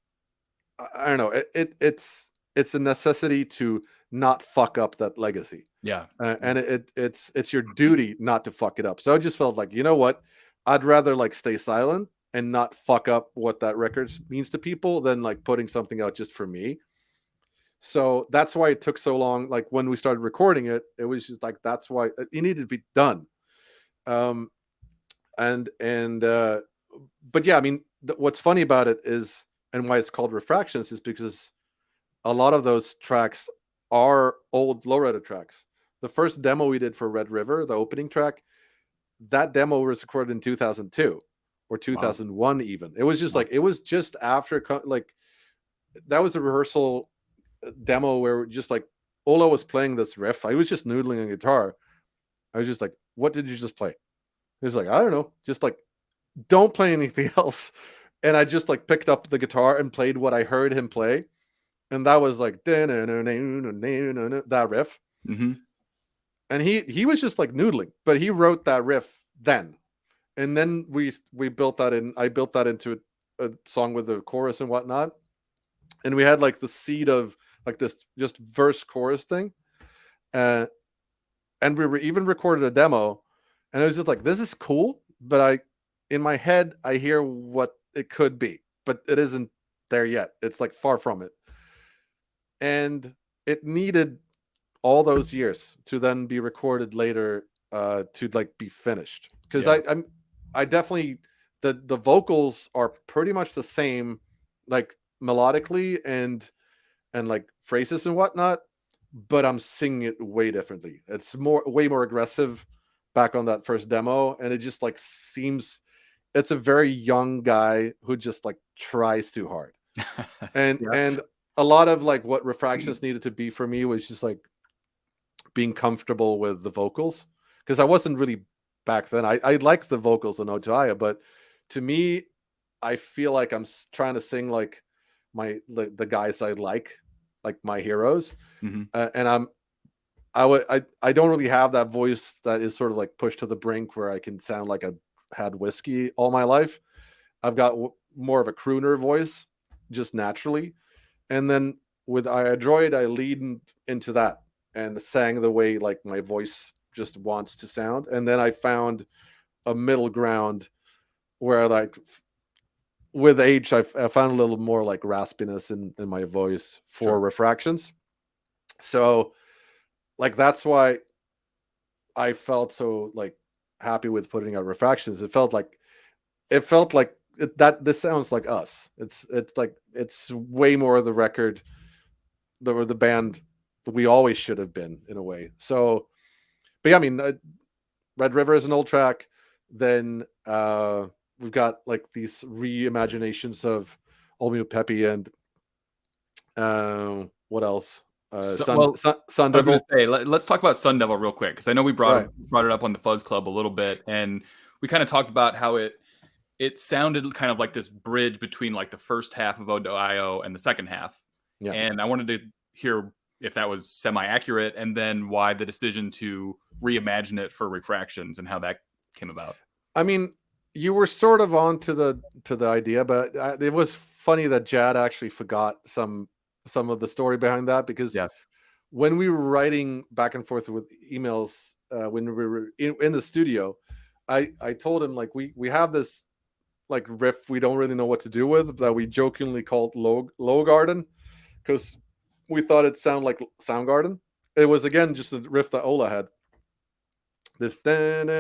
I don't know, it's a necessity to not fuck up that legacy. Yeah. And it's your duty not to fuck it up. So I just felt like, you know what, I'd rather like stay silent and not fuck up what that record means to people than like putting something out just for me. So that's why it took so long. Like when we started recording it, it was just like, that's why it needed to be done. But yeah, I mean, what's funny about it is, and why it's called Refractions, is because a lot of those tracks are old Lowrider tracks. The first demo we did for Red River, the opening track, that demo was recorded in 2002 or 2001. Wow. Even it was just like, it was just after, like, that was a rehearsal demo where just like Ola was playing this riff. I was just noodling on guitar. I was just like, what did you just play? He was like, I don't know, just like, don't play anything else. And I just like picked up the guitar and played what I heard him play. And that was like that riff. Mm-hmm. And he was just like noodling, but he wrote that riff then. And then we built that in. I built that into a song with a chorus and whatnot. And we had like the seed of like this just verse chorus thing. And we even recorded a demo. And I was just like, this is cool. But in my head, I hear what it could be, but it isn't there yet. It's like far from it. And it needed all those years to then be recorded later to like be finished. Because yeah. I definitely, the vocals are pretty much the same, like melodically and like phrases and whatnot, but I'm singing it way differently. It's way more aggressive back on that first demo, and it just like seems, it's a very young guy who just like tries too hard. And yeah. And a lot of like what Refractions needed to be for me was just like being comfortable with the vocals, because I wasn't really back then. I like the vocals in Otaya, but to me, I feel like I'm trying to sing like the guys I like my heroes. Mm-hmm. And I don't really have that voice that is sort of like pushed to the brink where I can sound like I had whiskey all my life. I've got more of a crooner voice just naturally. And then with iAdroid, I leaned into that and sang the way like my voice just wants to sound. And then I found a middle ground where like with age, I found a little more like raspiness in my voice for sure. Refractions. So like, that's why I felt so like happy with putting out Refractions. It felt like that this sounds like us. It's like, it's way more the record, the band that we always should have been in a way. So, but yeah, I mean, Red River is an old track. Then we've got like these reimaginations of Olmio Pepe and what else? Sun Devil. Let's talk about Sun Devil real quick, because I know we brought it up on the Fuzz Club a little bit, and we kind of talked about how it it sounded kind of like this bridge between like the first half of Ode.io and the second half. Yeah. And I wanted to hear if that was semi-accurate, and then why the decision to reimagine it for Refractions and how that came about. I mean, you were sort of on to the idea, but it was funny that Jad actually forgot some of the story behind that, because when we were writing back and forth with emails, when we were in the studio, I told him, like, we have this like riff we don't really know what to do with, that we jokingly called low garden, because we thought it sounded like Soundgarden. It was, again, just a riff that Ola had. This that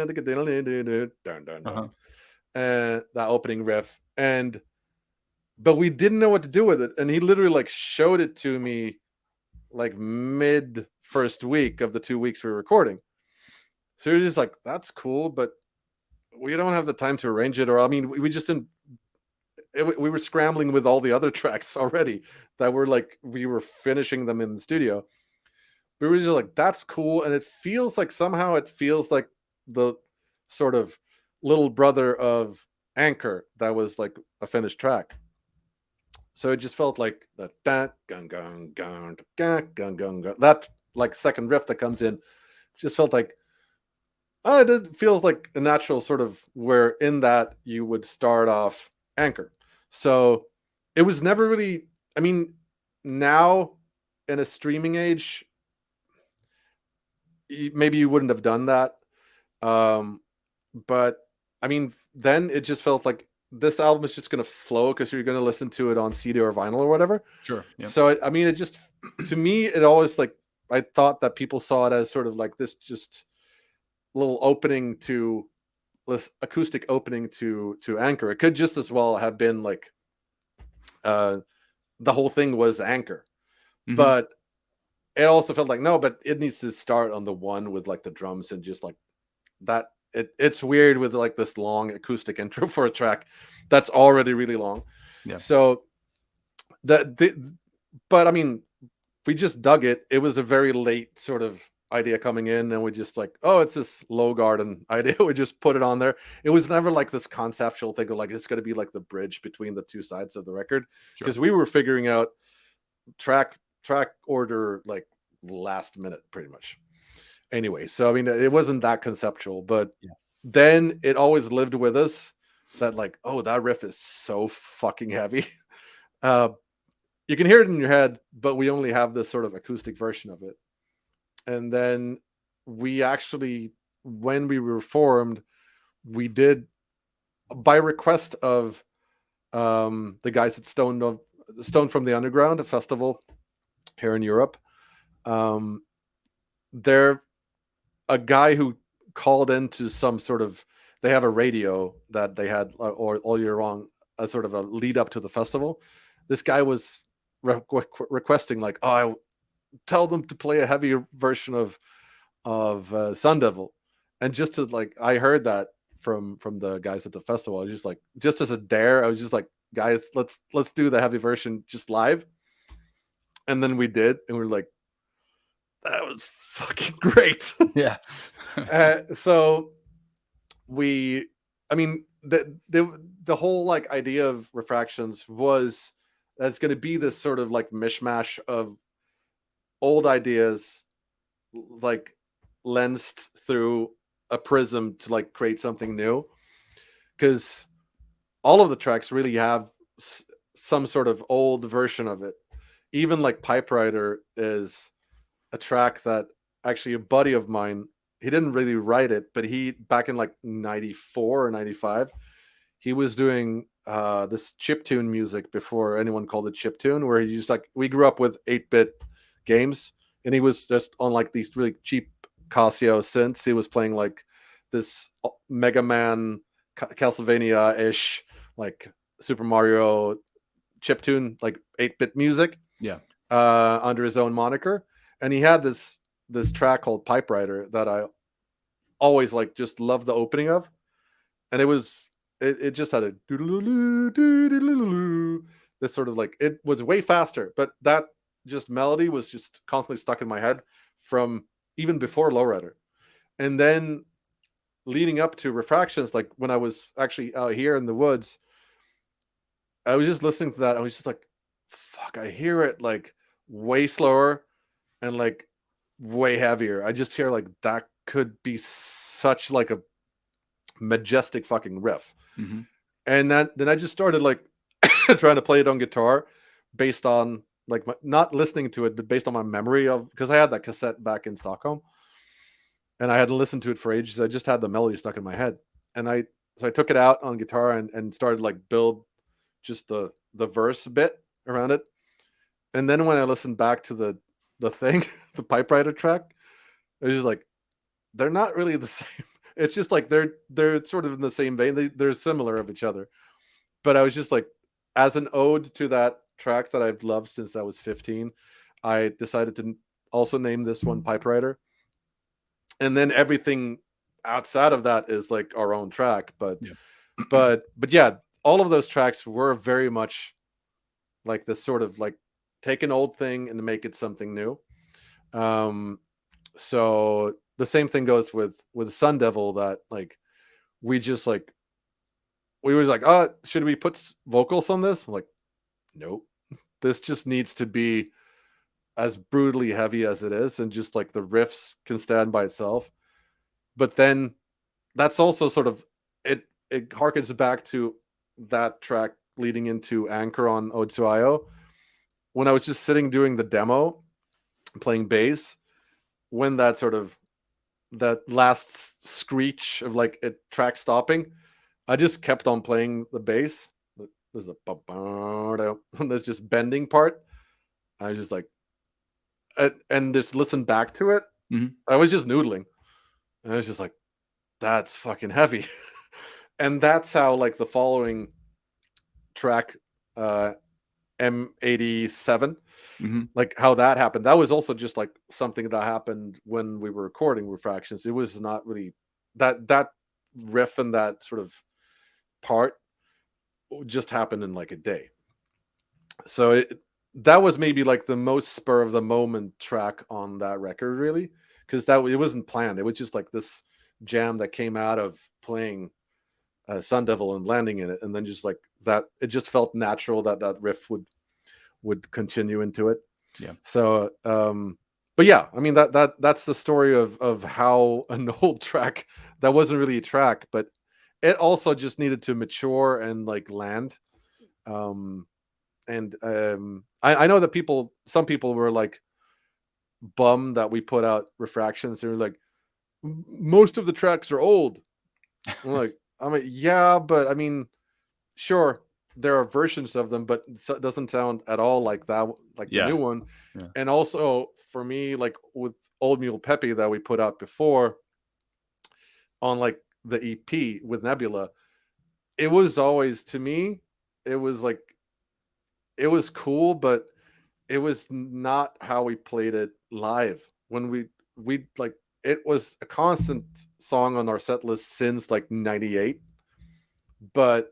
opening riff, but we didn't know what to do with it, and he literally like showed it to me like mid first week of the 2 weeks we were recording. So he was just like, that's cool, but we don't have the time to arrange it. Or, I mean, we just didn't. We were scrambling with all the other tracks already that were like, we were finishing them in the studio. We were just like, that's cool. And it feels like, somehow it feels like the sort of little brother of Anchor that was like a finished track. So it just felt like that that like second riff that comes in just felt like, oh, it feels like a natural sort of where in that you would start off Anchor. So it was never really, I mean, now in a streaming age, maybe you wouldn't have done that. But I mean, then it just felt like this album is just going to flow because you're going to listen to it on CD or vinyl or whatever. Sure. Yep. So, I mean, it just, to me, it always like, I thought that people saw it as sort of like this just little opening to this acoustic opening to Anchor. It could just as well have been like, the whole thing was Anchor, but it also felt like, no, but it needs to start on the one with like the drums and just like that. It's weird with like this long acoustic intro for a track that's already really long. Yeah. So but I mean, we just dug it. It was a very late sort of idea coming in, and we just like, oh, it's this low garden idea. We just put it on there. It was never like this conceptual thing of like, it's going to be like the bridge between the two sides of the record, because we were figuring out track order like last minute pretty much. Anyway, so I mean, it wasn't that conceptual, but then it always lived with us that like, oh, that riff is so fucking heavy. You can hear it in your head, but we only have this sort of acoustic version of it. And then we actually, when we were formed, we did, by request of the guys at Stone from the Underground, a festival here in Europe. They're a guy who called into some sort of, they have a radio that they had or all year long, a sort of a lead up to the festival. This guy was requesting like, oh, tell them to play a heavier version of Sun Devil. And just to like, I heard that from the guys at the festival. I was just like, just as a dare, I was just like, guys, let's do the heavy version just live. And then we did, and we were like, that was fucking great. Yeah. So I mean, the whole like idea of Refractions was that it's going to be this sort of like mishmash of old ideas, like lensed through a prism to like create something new. Because all of the tracks really have some sort of old version of it. Even like Pipe Rider is a track that actually a buddy of mine, he didn't really write it, but he, back in like 94 or 95, he was doing this chiptune music before anyone called it chiptune, where he just like, we grew up with 8-bit games, and he was just on like these really cheap Casio synths. He was playing like this Mega Man, Castlevania-ish, like Super Mario chiptune, like 8-bit music. Yeah. Under his own moniker. And he had this track called Pipe Rider that I always like just love the opening of. And it just had a this sort of like, it was way faster, but that just melody was just constantly stuck in my head from even before Lowrider. And then leading up to Refractions, like when I was actually out here in the woods, I was just listening to that. I was just like, fuck, I hear it like way slower and like way heavier. I just hear like that could be such like a majestic fucking riff. Mm-hmm. And then I just started like trying to play it on guitar based on like not listening to it, but based on my memory of, because I had that cassette back in Stockholm and I hadn't listened to it for ages. I just had the melody stuck in my head. And so I took it out on guitar and started like build just the verse bit around it. And then when I listened back to the thing, the Pipe Rider track, it was just like, they're not really the same. It's just like they're sort of in the same vein. They're similar of each other. But I was just like, as an ode to that track that I've loved since I was 15, I decided to also name this one Pipe Rider. And then everything outside of that is like our own track. But but yeah, all of those tracks were very much like this sort of like take an old thing and make it something new. So the same thing goes with Sun Devil, that like we just like we was like, oh, should we put vocals on this? I'm like, nope. This just needs to be as brutally heavy as it is, and just like the riffs can stand by itself. But then that's also sort of it harkens back to that track leading into Anchor on Ode to IO. When I was just sitting doing the demo, playing bass, when that sort of that last screech of like a track stopping, I just kept on playing the bass. There's a there's just bending part. I was just like, and just listen back to it. Mm-hmm. I was just noodling, and I was just like, that's fucking heavy. And that's how like the following track, M87, Mm-hmm. like how that happened. That was also just like something that happened when we were recording Refractions. It was not really that riff and that sort of part just happened in like a day. So that was maybe like the most spur of the moment track on that record, really, because it wasn't planned. It was just like this jam that came out of playing Sun Devil and landing in it, and then just like that, it just felt natural that riff would continue into it. Yeah. So, but yeah, I mean that's the story of how an old track that wasn't really a track, but it also just needed to mature and like land. I know that some people were like bummed that we put out Refractions. They were like, most of the tracks are old. I'm like, yeah, but I mean, sure, there are versions of them, but it doesn't sound at all like that, like the new one. Yeah. And also for me, like with Old Mule Peppy that we put out before on like the EP with Nebula, it was always, to me, it was like, it was cool, but it was not how we played it live. When we like, it was a constant song on our set list since like 98, but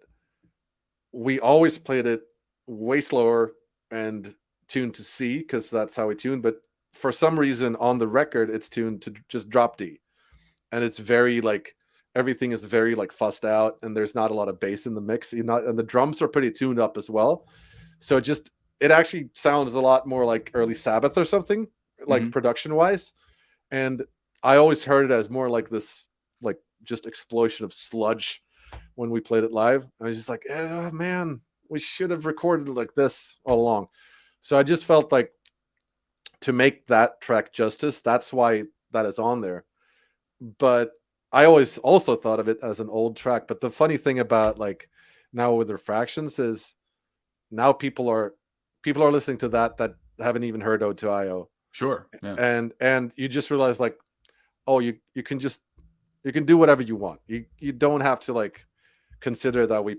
we always played it way slower and tuned to C because that's how we tuned. But for some reason on the record, it's tuned to just drop D. And it's very like, everything is very like fussed out, and there's not a lot of bass in the mix. And the drums are pretty tuned up as well. So it actually sounds a lot more like early Sabbath or something, like production wise. And I always heard it as more like this, like just explosion of sludge when we played it live. I was just like, oh man, we should have recorded it like this all along. So I just felt like, to make that track justice, that's why that is on there. But I always also thought of it as an old track. But the funny thing about like now with Refractions is now people are listening to that haven't even heard Ode to IO. Sure. Yeah. And you just realize like, oh, you can do whatever you want. You don't have to like consider that we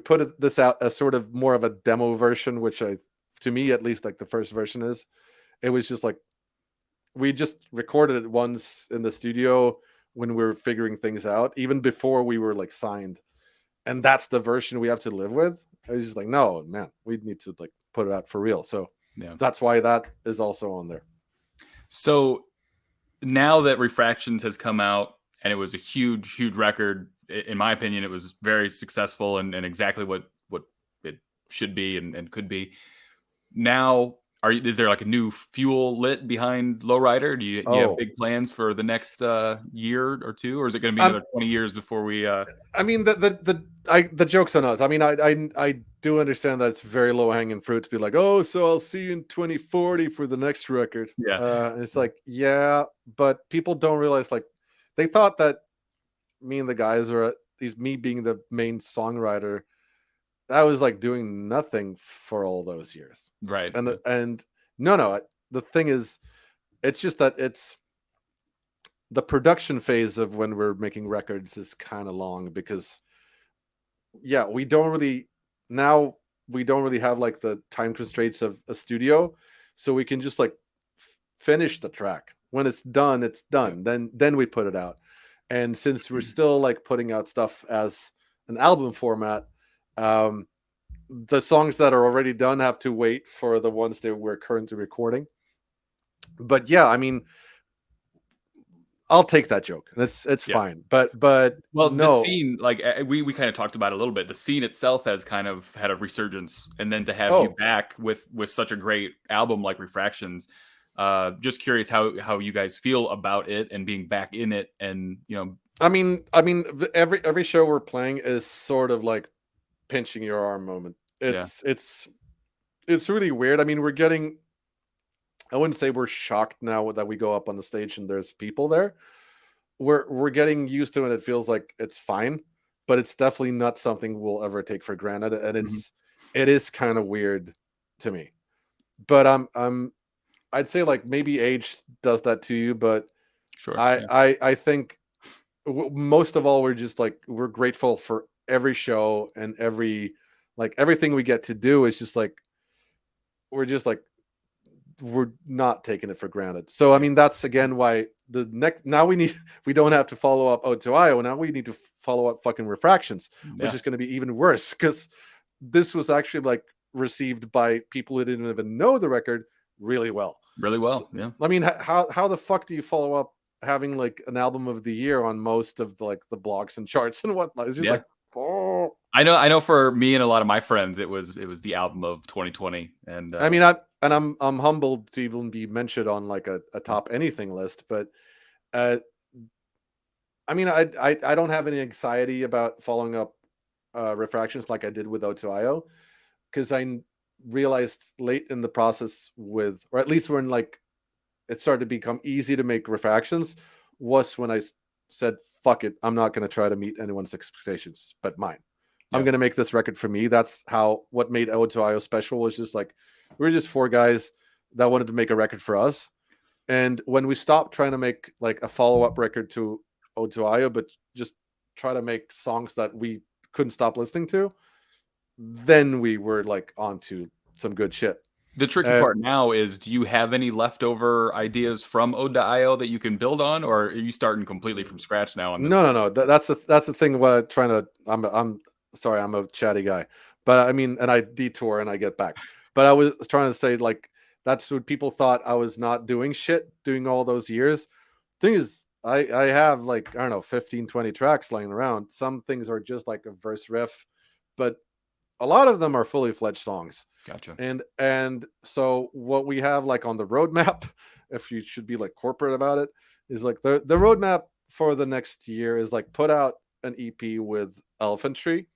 put this out as sort of more of a demo version, which to me at least, like the first version is. It was just like, we just recorded it once in the studio when we were figuring things out, even before we were like signed. And that's the version we have to live with. I was just like, no, man, we need to like put it out for real. So that's why that is also on there. So now that Refractions has come out and it was a huge record. In my opinion, it was very successful and exactly what it should be and could be. Now, is there like a new fuel lit behind Lowrider? Do you have big plans for the next year or two, or is it going to be another 20 years before we? I mean, the joke's on us. I mean, I do understand that it's very low hanging fruit to be like, oh, so I'll see you in 2040 for the next record. Yeah, and it's like, yeah, but people don't realize, like, they thought that me and the guys are me being the main songwriter, that was like doing nothing for all those years, right. And no, the thing is, it's just that it's the production phase of when we're making records is kind of long, because yeah, we don't really have like the time constraints of a studio, so we can just like finish the track. When it's done, it's done. Then we put it out. And since we're still like putting out stuff as an album format, the songs that are already done have to wait for the ones that we're currently recording. But yeah, I mean, I'll take that joke. It's fine. But well, no. the scene, like we kind of talked about it a little bit. The scene itself has kind of had a resurgence, and then to have you back with such a great album like Refractions, just curious how you guys feel about it and being back in it, and I mean, every show we're playing is sort of like pinching your arm moment. It's really weird. I mean, we're getting, I wouldn't say we're shocked now that we go up on the stage and there's people there. We're getting used to it. It feels like it's fine, but it's definitely not something we'll ever take for granted. And it is kind of weird to me. But I'd say like maybe age does that to you, but sure. I think most of all, we're just like, we're grateful for every show and everything we get to do is just like, we're not taking it for granted. So I mean, that's again why now we don't have to follow up Ode to Io. Now we need to follow up fucking Refractions, which is going to be even worse, because this was actually like received by people who didn't even know the record really well. So, yeah. I mean, how the fuck do you follow up having like an album of the year on most of the blogs and charts and whatnot? It's just like, oh. I know for me and a lot of my friends, it was the album of 2020. And I mean, I'm humbled to even be mentioned on like a top anything list, but I mean, I don't have any anxiety about following up Refractions like I did with Ode to Io, because I realized late in the process or at least when like it started to become easy to make Refractions, was when I said, fuck it, I'm not going to try to meet anyone's expectations but mine. I'm going to make this record for me. That's what made Ode to Io special, was just like, we were just four guys that wanted to make a record for us. And when we stopped trying to make like a follow-up record to Ode to Io, but just try to make songs that we couldn't stop listening to, then we were like onto some good shit. The tricky part now is, do you have any leftover ideas from Ode to Io that you can build on, or are you starting completely from scratch now? On this? No. That's the thing. What I'm trying to, I'm sorry, I'm a chatty guy, but I mean, and I detour and I get back. But I was trying to say, like, that's what people thought I was not doing shit doing all those years. Thing is, I have like, I don't know, 15, 20 tracks lying around. Some things are just like a verse riff, but a lot of them are fully fledged songs. Gotcha. And so what we have like on the roadmap, if you should be like corporate about it, is like the roadmap for the next year is like put out an EP with Elephant Tree.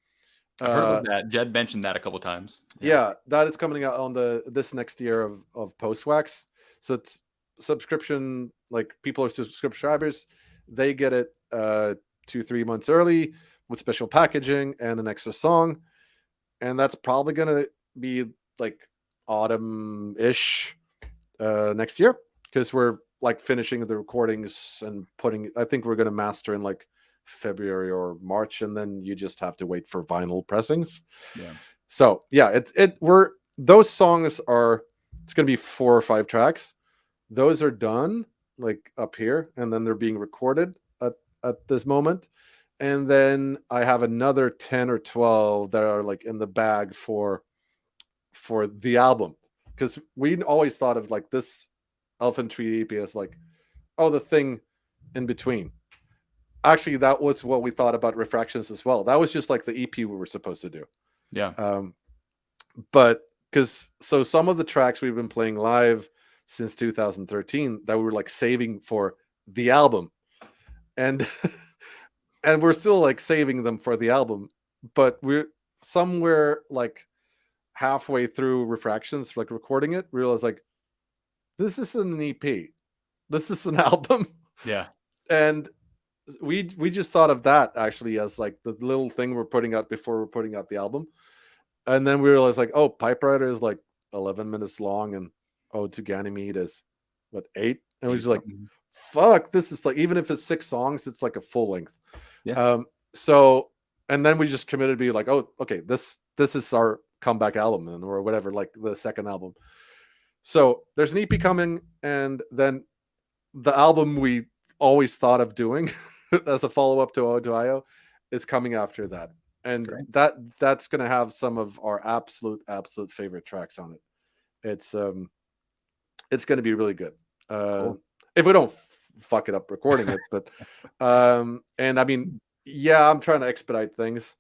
I've heard of that. Jed mentioned that a couple times. Yeah, that is coming out on this next year of Post Wax. So it's subscription, like people are subscribers, they get it 2-3 months early with special packaging and an extra song. And that's probably gonna be like autumn-ish next year, because we're like finishing the recordings and I think we're gonna master in like February or March, and then you just have to wait for vinyl pressings. Yeah. So yeah, those songs are, it's gonna be 4 or 5 tracks. Those are done like up here, and then they're being recorded at this moment. And then I have another 10 or 12 that are like in the bag for the album, because we always thought of like this Elephant Tree EP as like, oh, the thing in between. actually, that was what we thought about Refractions as well. That was just like the EP we were supposed to do. Yeah. But because some of the tracks we've been playing live since 2013 that we were like saving for the album, and and we're still like saving them for the album, but we're somewhere like halfway through Refractions, like recording it, realize like this isn't an EP, this is an album. Yeah. And we just thought of that actually as like the little thing we're putting out before we're putting out the album. And then we realized like, oh, Pipe Rider is like 11 minutes long, and Ode to Ganymede is what, 8? And we're just like, fuck, this is like, even if it's 6 songs, it's like a full length. Yeah. So, and then we just committed to be like, oh, okay, this is our comeback album then, or whatever, like the second album. So there's an EP coming, and then the album we always thought of doing as a follow-up to Ode to IO is coming after that. And Great. that's going to have some of our absolute favorite tracks on it. It's going to be really good. Cool. If we don't fuck it up recording it, but and I mean, yeah, I'm trying to expedite things,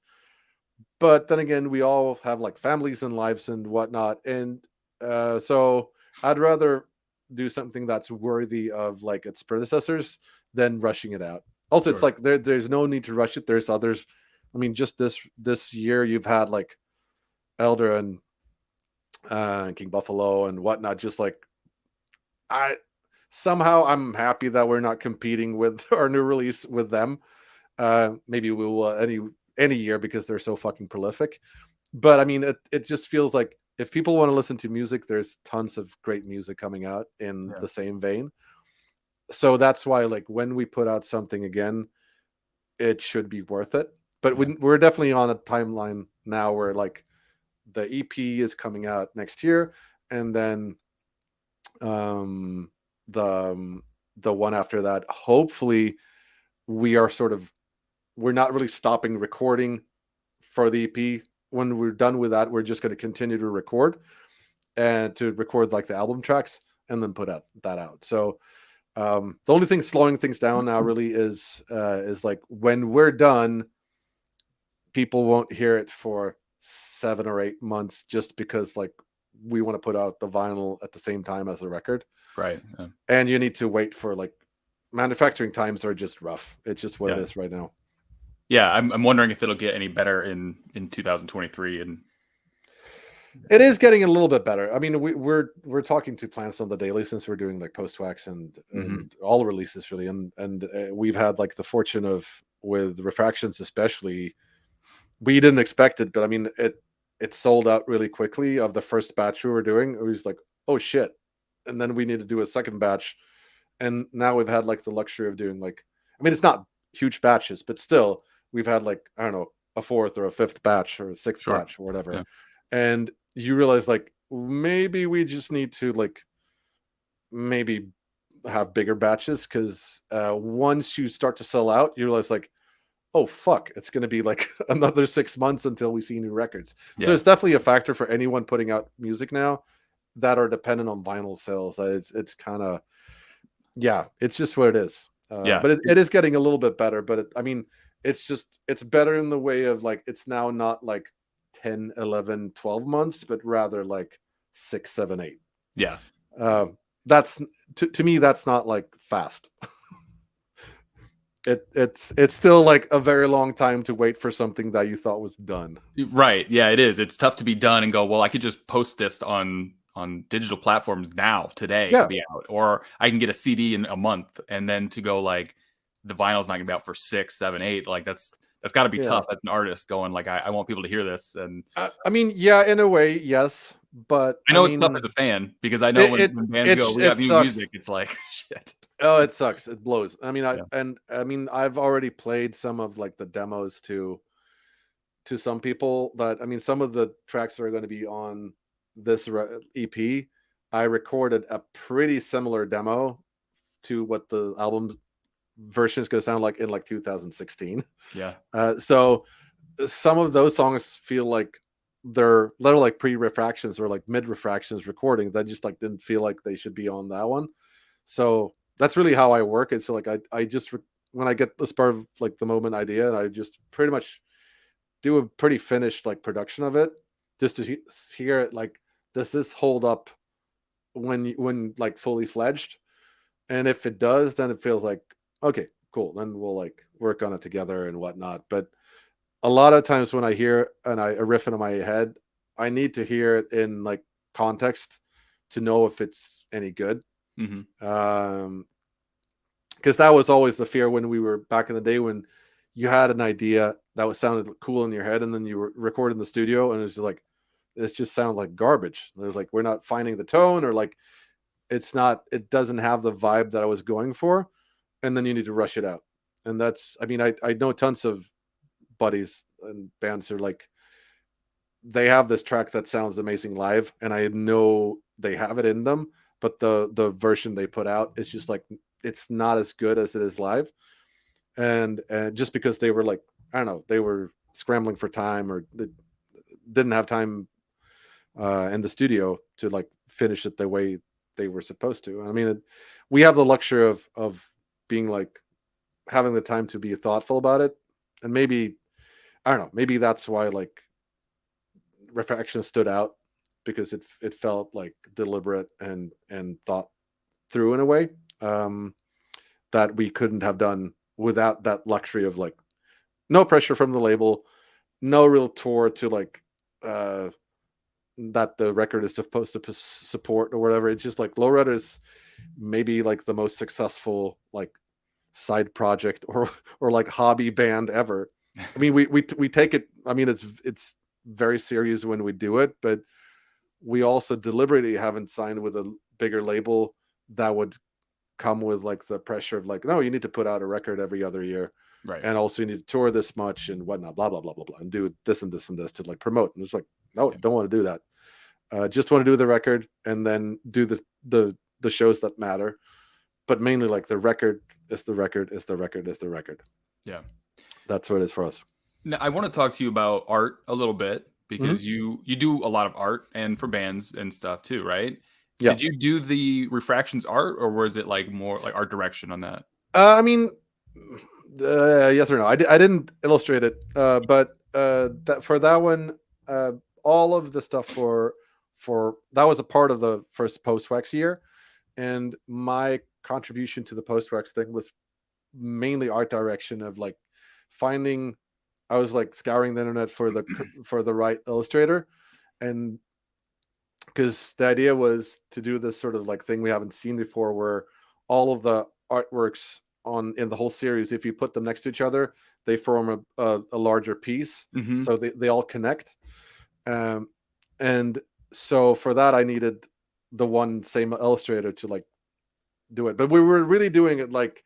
but then again, we all have like families and lives and whatnot, and so I'd rather do something that's worthy of like its predecessors than rushing it out. Also, It's like there's no need to rush it. There's others. I mean, just this year you've had like Elder and King Buffalo and whatnot. Just like I'm happy that we're not competing with our new release with them. Maybe we will any year because they're so fucking prolific. But I mean, it just feels like if people want to listen to music, there's tons of great music coming out in the same vein. So that's why, like, when we put out something again, it should be worth it. But we're definitely on a timeline now where like the EP is coming out next year, and then the one after that, hopefully we're not really stopping recording for the EP. When we're done with that, we're just going to continue to record like the album tracks and then put that out. So the only thing slowing things down now really is like when we're done, people won't hear it for 7 or 8 months just because like we want to put out the vinyl at the same time as the record. Right. Yeah. And you need to wait for like manufacturing times are just rough. It's just what it is right now. Yeah. I'm wondering if it'll get any better in 2023. And it is getting a little bit better. I mean, we're talking to Plants on the daily since we're doing like post wax and all releases really. And we've had like the fortune of, with Refractions especially, we didn't expect it, but I mean, it sold out really quickly of the first batch we were doing. It was like, oh shit. And then we need to do a second batch. And now we've had like the luxury of doing like, I mean, it's not huge batches, but still we've had like, I don't know, a 4th or a 5th batch or a 6th batch or whatever. Yeah. And you realize like, maybe we just need to like, maybe have bigger batches. Cause once you start to sell out, you realize like, oh fuck, it's going to be like another 6 months until we see new records. So it's definitely a factor for anyone putting out music now that are dependent on vinyl sales. It's kind of, it's just what it is. But it is getting a little bit better, but I mean, it's better in the way of like, it's now not like 10, 11, 12 months, but rather like 6, 7, 8. Yeah. That's to me, that's not like fast. It's still like a very long time to wait for something that you thought was done. Right. Yeah, it is. It's tough to be done and go, well, I could just post this on digital platforms now, today, to be out, or I can get a CD in a month, and then to go like the vinyl's not gonna be out for 6, 7, 8. Like that's got to be tough as an artist going like, I want people to hear this. And I mean, yeah, in a way, yes, but I know it's tough as a fan because I know when bands go, we have new music, it's like shit. Oh, it sucks. It blows. I mean, I've already played some of like the demos to some people, but I mean, some of the tracks that are going to be on this EP, I recorded a pretty similar demo to what the album version is going to sound like in like 2016. Yeah. So some of those songs feel like they're little like pre-refractions or like mid-refractions recording that just like didn't feel like they should be on that one. So that's really how I work it. So like I just when I get the spur of like the moment idea, and I just pretty much do a pretty finished like production of it, just to hear it. Like, does this hold up when like fully fledged? And if it does, then it feels like, okay, cool. Then we'll like work on it together and whatnot. But a lot of times when I hear a riff in my head, I need to hear it in like context to know if it's any good. Because that was always the fear when we were back in the day, when you had an idea that was sounded cool in your head, and then you were recording in the studio, and it's just like, this just sounds like garbage. There's like, we're not finding the tone, or like it doesn't have the vibe that I was going for, and then you need to rush it out. And that's, I mean, I know tons of buddies and bands who are like, they have this track that sounds amazing live, and I know they have it in them, but the version they put out is just like, it's not as good as it is live. And just because they were like, I don't know, they were scrambling for time, or they didn't have time in the studio to like finish it the way they were supposed to. I mean, we have the luxury of being like, having the time to be thoughtful about it. And maybe, I don't know, maybe that's why like Refractions stood out, because it felt like deliberate and thought through in a way that we couldn't have done without that luxury of like, no pressure from the label, no real tour to like that the record is supposed to support or whatever. It's just like, Lowrider is maybe like the most successful like side project or like hobby band ever. I mean, we take it, I mean, it's very serious when we do it, but we also deliberately haven't signed with a bigger label that would come with like the pressure of like, no, you need to put out a record every other year, Right. and also you need to tour this much and whatnot, blah blah blah blah blah, and do this and this and this to like promote. And it's like, no, don't want to do that. Just want to do the record, and then do the shows that matter. But mainly like, the record is the record is the record is the record. Yeah, that's what it is for us. now I want to talk to you about art a little bit, because Mm-hmm. you do a lot of art and for bands and stuff too, right? Yeah. Did you do the Refractions art, or was it like more like art direction on that? I mean, yes or no. I didn't illustrate it, but that for that one, all of the stuff for that was a part of the first post wax year, and my contribution to the post wax thing was mainly art direction of like finding. I was like scouring the internet for the right illustrator, and because the idea was to do this sort of like thing we haven't seen before, where all of the artworks in the whole series, if you put them next to each other, they form a larger piece, Mm-hmm. so they all connect. And so for that, I needed the one same illustrator to like do it, but we were really doing it like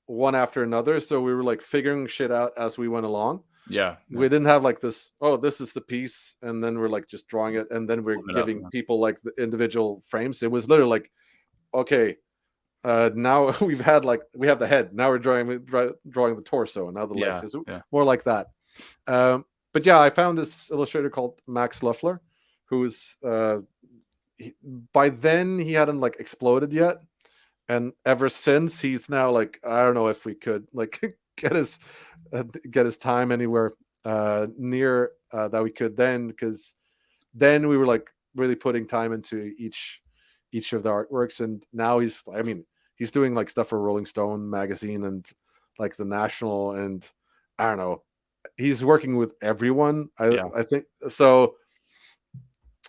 one after another, so we were like figuring shit out as we went along. Yeah, We didn't have like this, oh, this is the piece, and then we're like just drawing it, and then we're Pulling it up, giving yeah. people like the individual frames. It was literally like, okay, now we have the head, now we're drawing the torso, and now the legs. Yeah, It's yeah. more like that. But yeah, I found this illustrator called Max Luffler, who's by then he hadn't like exploded yet, and ever since he's now like, I don't know if we could like get his time anywhere near that we could then, because then we were like really putting time into each of the artworks. And now he's doing like stuff for Rolling Stone magazine and like the National, and I don't know, he's working with everyone. Yeah. I think so.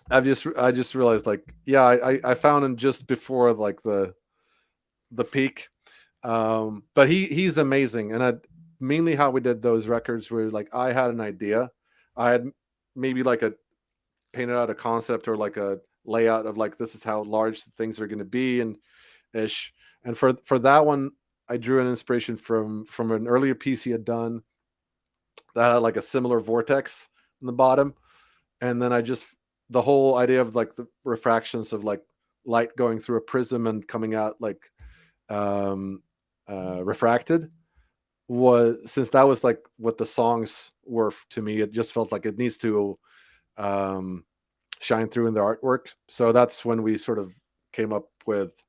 I just realized like, yeah, I found him just before like the peak. But he's amazing. And mainly how we did those records were like, I had an idea, I had maybe like painted out a concept or like a layout of like, this is how large things are going to be and ish. And for that one, I drew an inspiration from an earlier piece he had done that had like a similar vortex in the bottom. And then the whole idea of like the refractions of like light going through a prism and coming out like refracted, was, since that was like what the songs were to me, it just felt like it needs to shine through in the artwork. So that's when we sort of came up with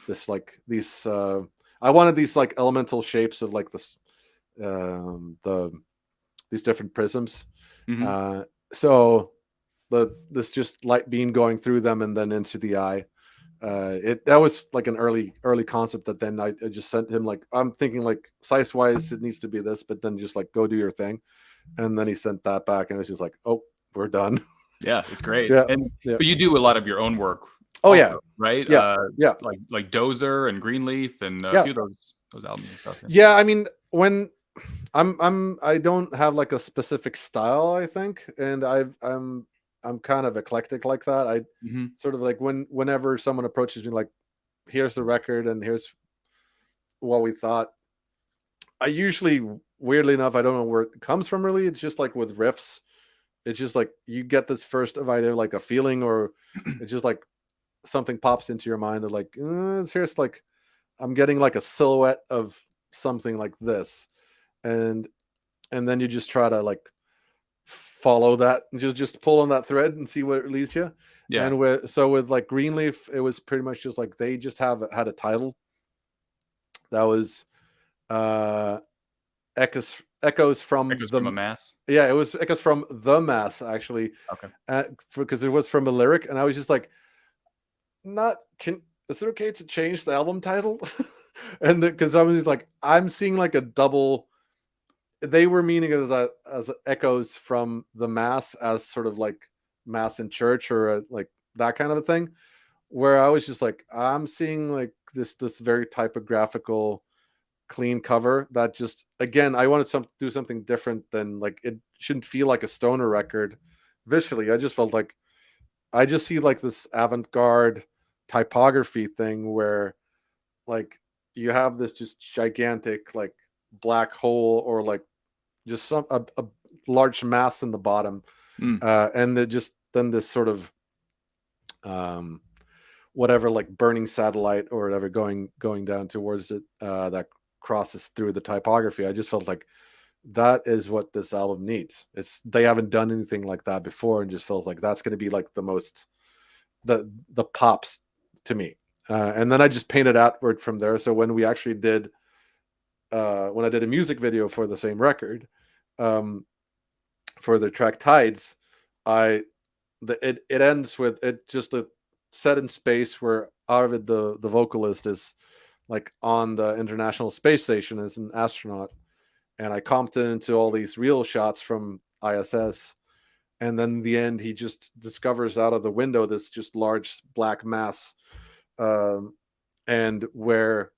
this like these I wanted these like elemental shapes of like this these different prisms. Mm-hmm. So this just light beam going through them and then into the eye. That was like an early concept that then I just sent him, like, I'm thinking like size wise it needs to be this, but then just like go do your thing. And then he sent that back and it was just like, oh, we're done. Yeah, it's great. Yeah. And Yeah. but you do a lot of your own work. Oh Also, yeah. right? Yeah. Yeah. Like Dozer and Greenleaf and a Yeah. few of those albums and stuff. Yeah. I mean, when I don't have like a specific style, I think, and I'm kind of eclectic like that. I Mm-hmm. sort of like whenever someone approaches me like, here's the record and here's what we thought, I usually, weirdly enough, I don't know where it comes from really. It's just like with riffs, it's just like you get this first of either like a feeling or it's just like something pops into your mind of like, here's like, I'm getting like a silhouette of something like this. And then you just try to like follow that and just pull on that thread and see where it leads you. Yeah. And with like Greenleaf, it was pretty much just like they just had a title that was echoes from Echoes from a Mass. Yeah, it was echoes from the Mass actually. Okay. Because it was from a lyric, and I was just like, is it okay to change the album title? And because I was just like, I'm seeing like a double. They were meaning it as echoes from the Mass, as sort of like Mass in church or like that kind of a thing, where I was just like, I'm seeing like this very typographical clean cover that just, again, I wanted to do something different than like, it shouldn't feel like a stoner record visually. I just felt like I just see like this avant-garde typography thing where like you have this just gigantic like black hole or like just a large mass in the bottom, and then this sort of whatever, like burning satellite or whatever going down towards it, that crosses through the typography. I just felt like that is what this album needs. They haven't done anything like that before, and just felt like that's going to be like the most the pops to me. And then I just painted outward from there. So when we actually did when I did a music video for the same record, for the track Tides, it ends with it just a set in space where Arvid, the vocalist, is like on the International Space Station as an astronaut, and I comped it into all these real shots from ISS, and then in the end he just discovers out of the window this just large black mass, and where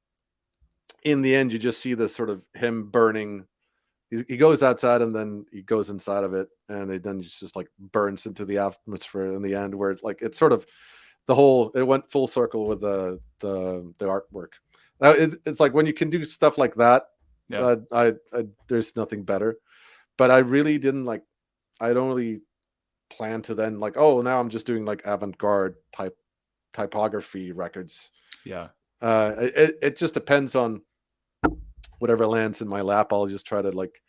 in the end you just see this sort of him burning. He goes outside and then he goes inside of it, and it then just like burns into the atmosphere in the end, where like it's sort of it went full circle with the artwork. Now it's like when you can do stuff like that, Yeah. I there's nothing better. But I really didn't like. I don't really plan to then like, oh, now I'm just doing like avant-garde typography records. Yeah. It just depends on whatever lands in my lap. I'll just try to like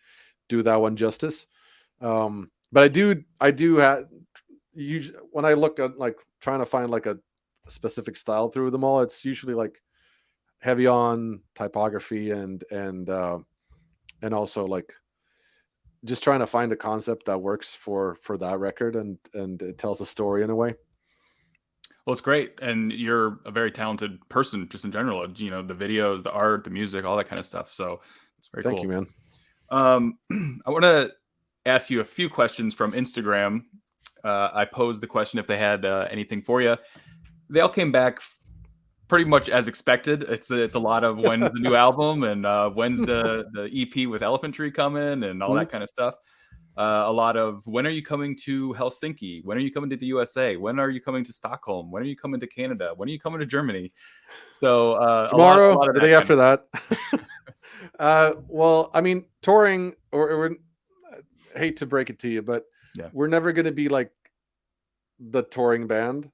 do that one justice. But I do have, when I look at like trying to find like a specific style through them all, it's usually like heavy on typography and also like just trying to find a concept that works for that record, and it tells a story in a way. Well, it's great, and you're a very talented person, just in general. You know, the videos, the art, the music, all that kind of stuff. So it's very cool. Thank you, man. I want to ask you a few questions from Instagram. I posed the question if they had anything for you. They all came back pretty much as expected. It's a lot of when's the new album and when's the EP with Elephant Tree coming and all that kind of stuff. A lot of when are you coming to Helsinki? When are you coming to the USA? When are you coming to Stockholm? When are you coming to Canada? When are you coming to Germany? So tomorrow, a lot of the day after that. Well, I mean, touring, or I hate to break it to you, but we're never going to be like the touring band,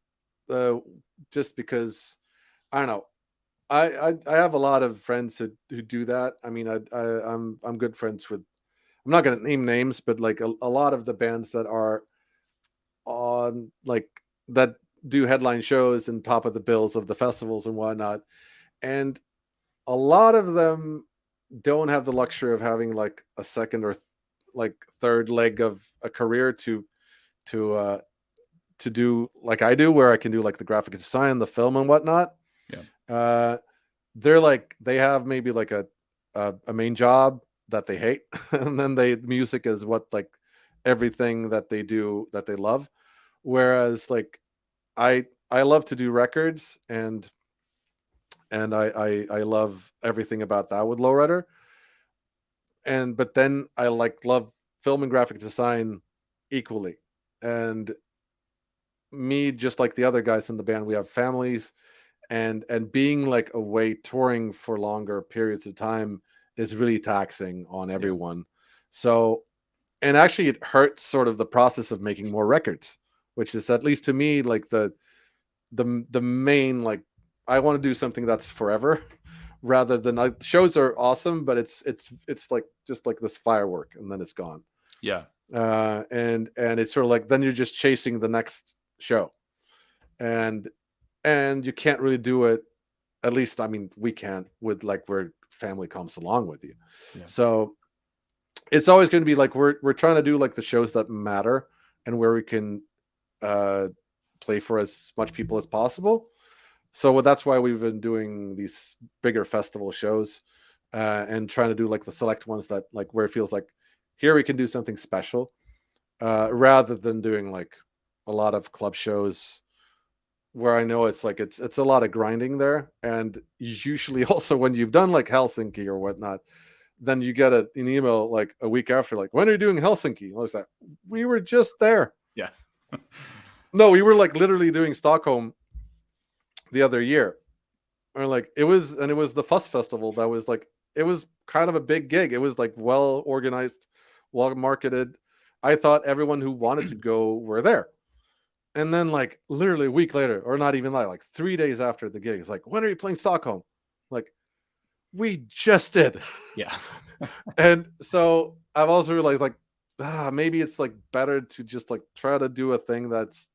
just because I don't know. I have a lot of friends who do that. I mean, I'm good friends with. I'm not going to name names, but like a lot of the bands that are on like that do headline shows and top of the bills of the festivals and whatnot. And a lot of them don't have the luxury of having like a second or like third leg of a career to uh to do like I do, where I can do like the graphic design, the film and whatnot. Yeah. They're like, they have maybe like a main job that they hate, and then music is what, like, everything that they do that they love. Whereas like I love to do records, and I love everything about that with Lowrider. And but then I like love film and graphic design equally. And me, just like the other guys in the band, we have families, and being like away touring for longer periods of time is really taxing on Yeah. everyone. So, and actually it hurts sort of the process of making more records, which is, at least to me, like the main, like, I want to do something that's forever, rather than, like, shows are awesome, but it's like just like this firework and then it's gone. Yeah. And it's sort of like, then you're just chasing the next show, and you can't really do it. At least, I mean, we can't, with like where family comes along with you. Yeah. So it's always going to be like, we're trying to do like the shows that matter, and where we can play for as much people as possible. So that's why we've been doing these bigger festival shows, and trying to do like the select ones that, like, where it feels like, here we can do something special, rather than doing like a lot of club shows where I know it's like it's a lot of grinding there. And usually also, when you've done like Helsinki or whatnot, then you get an email like a week after, like, when are you doing Helsinki? I was like, we were just there. Yeah. No, we were like literally doing Stockholm the other year. And like, it was the Fuzz Festival that was like, it was kind of a big gig. It was like well organized, well marketed. I thought everyone who wanted to go were there. And then like literally a week later, or not even that, like 3 days after the gig, it's like, when are you playing Stockholm? Like, we just did. Yeah. And so I've also realized, like, maybe it's like better to just like try to do a thing that's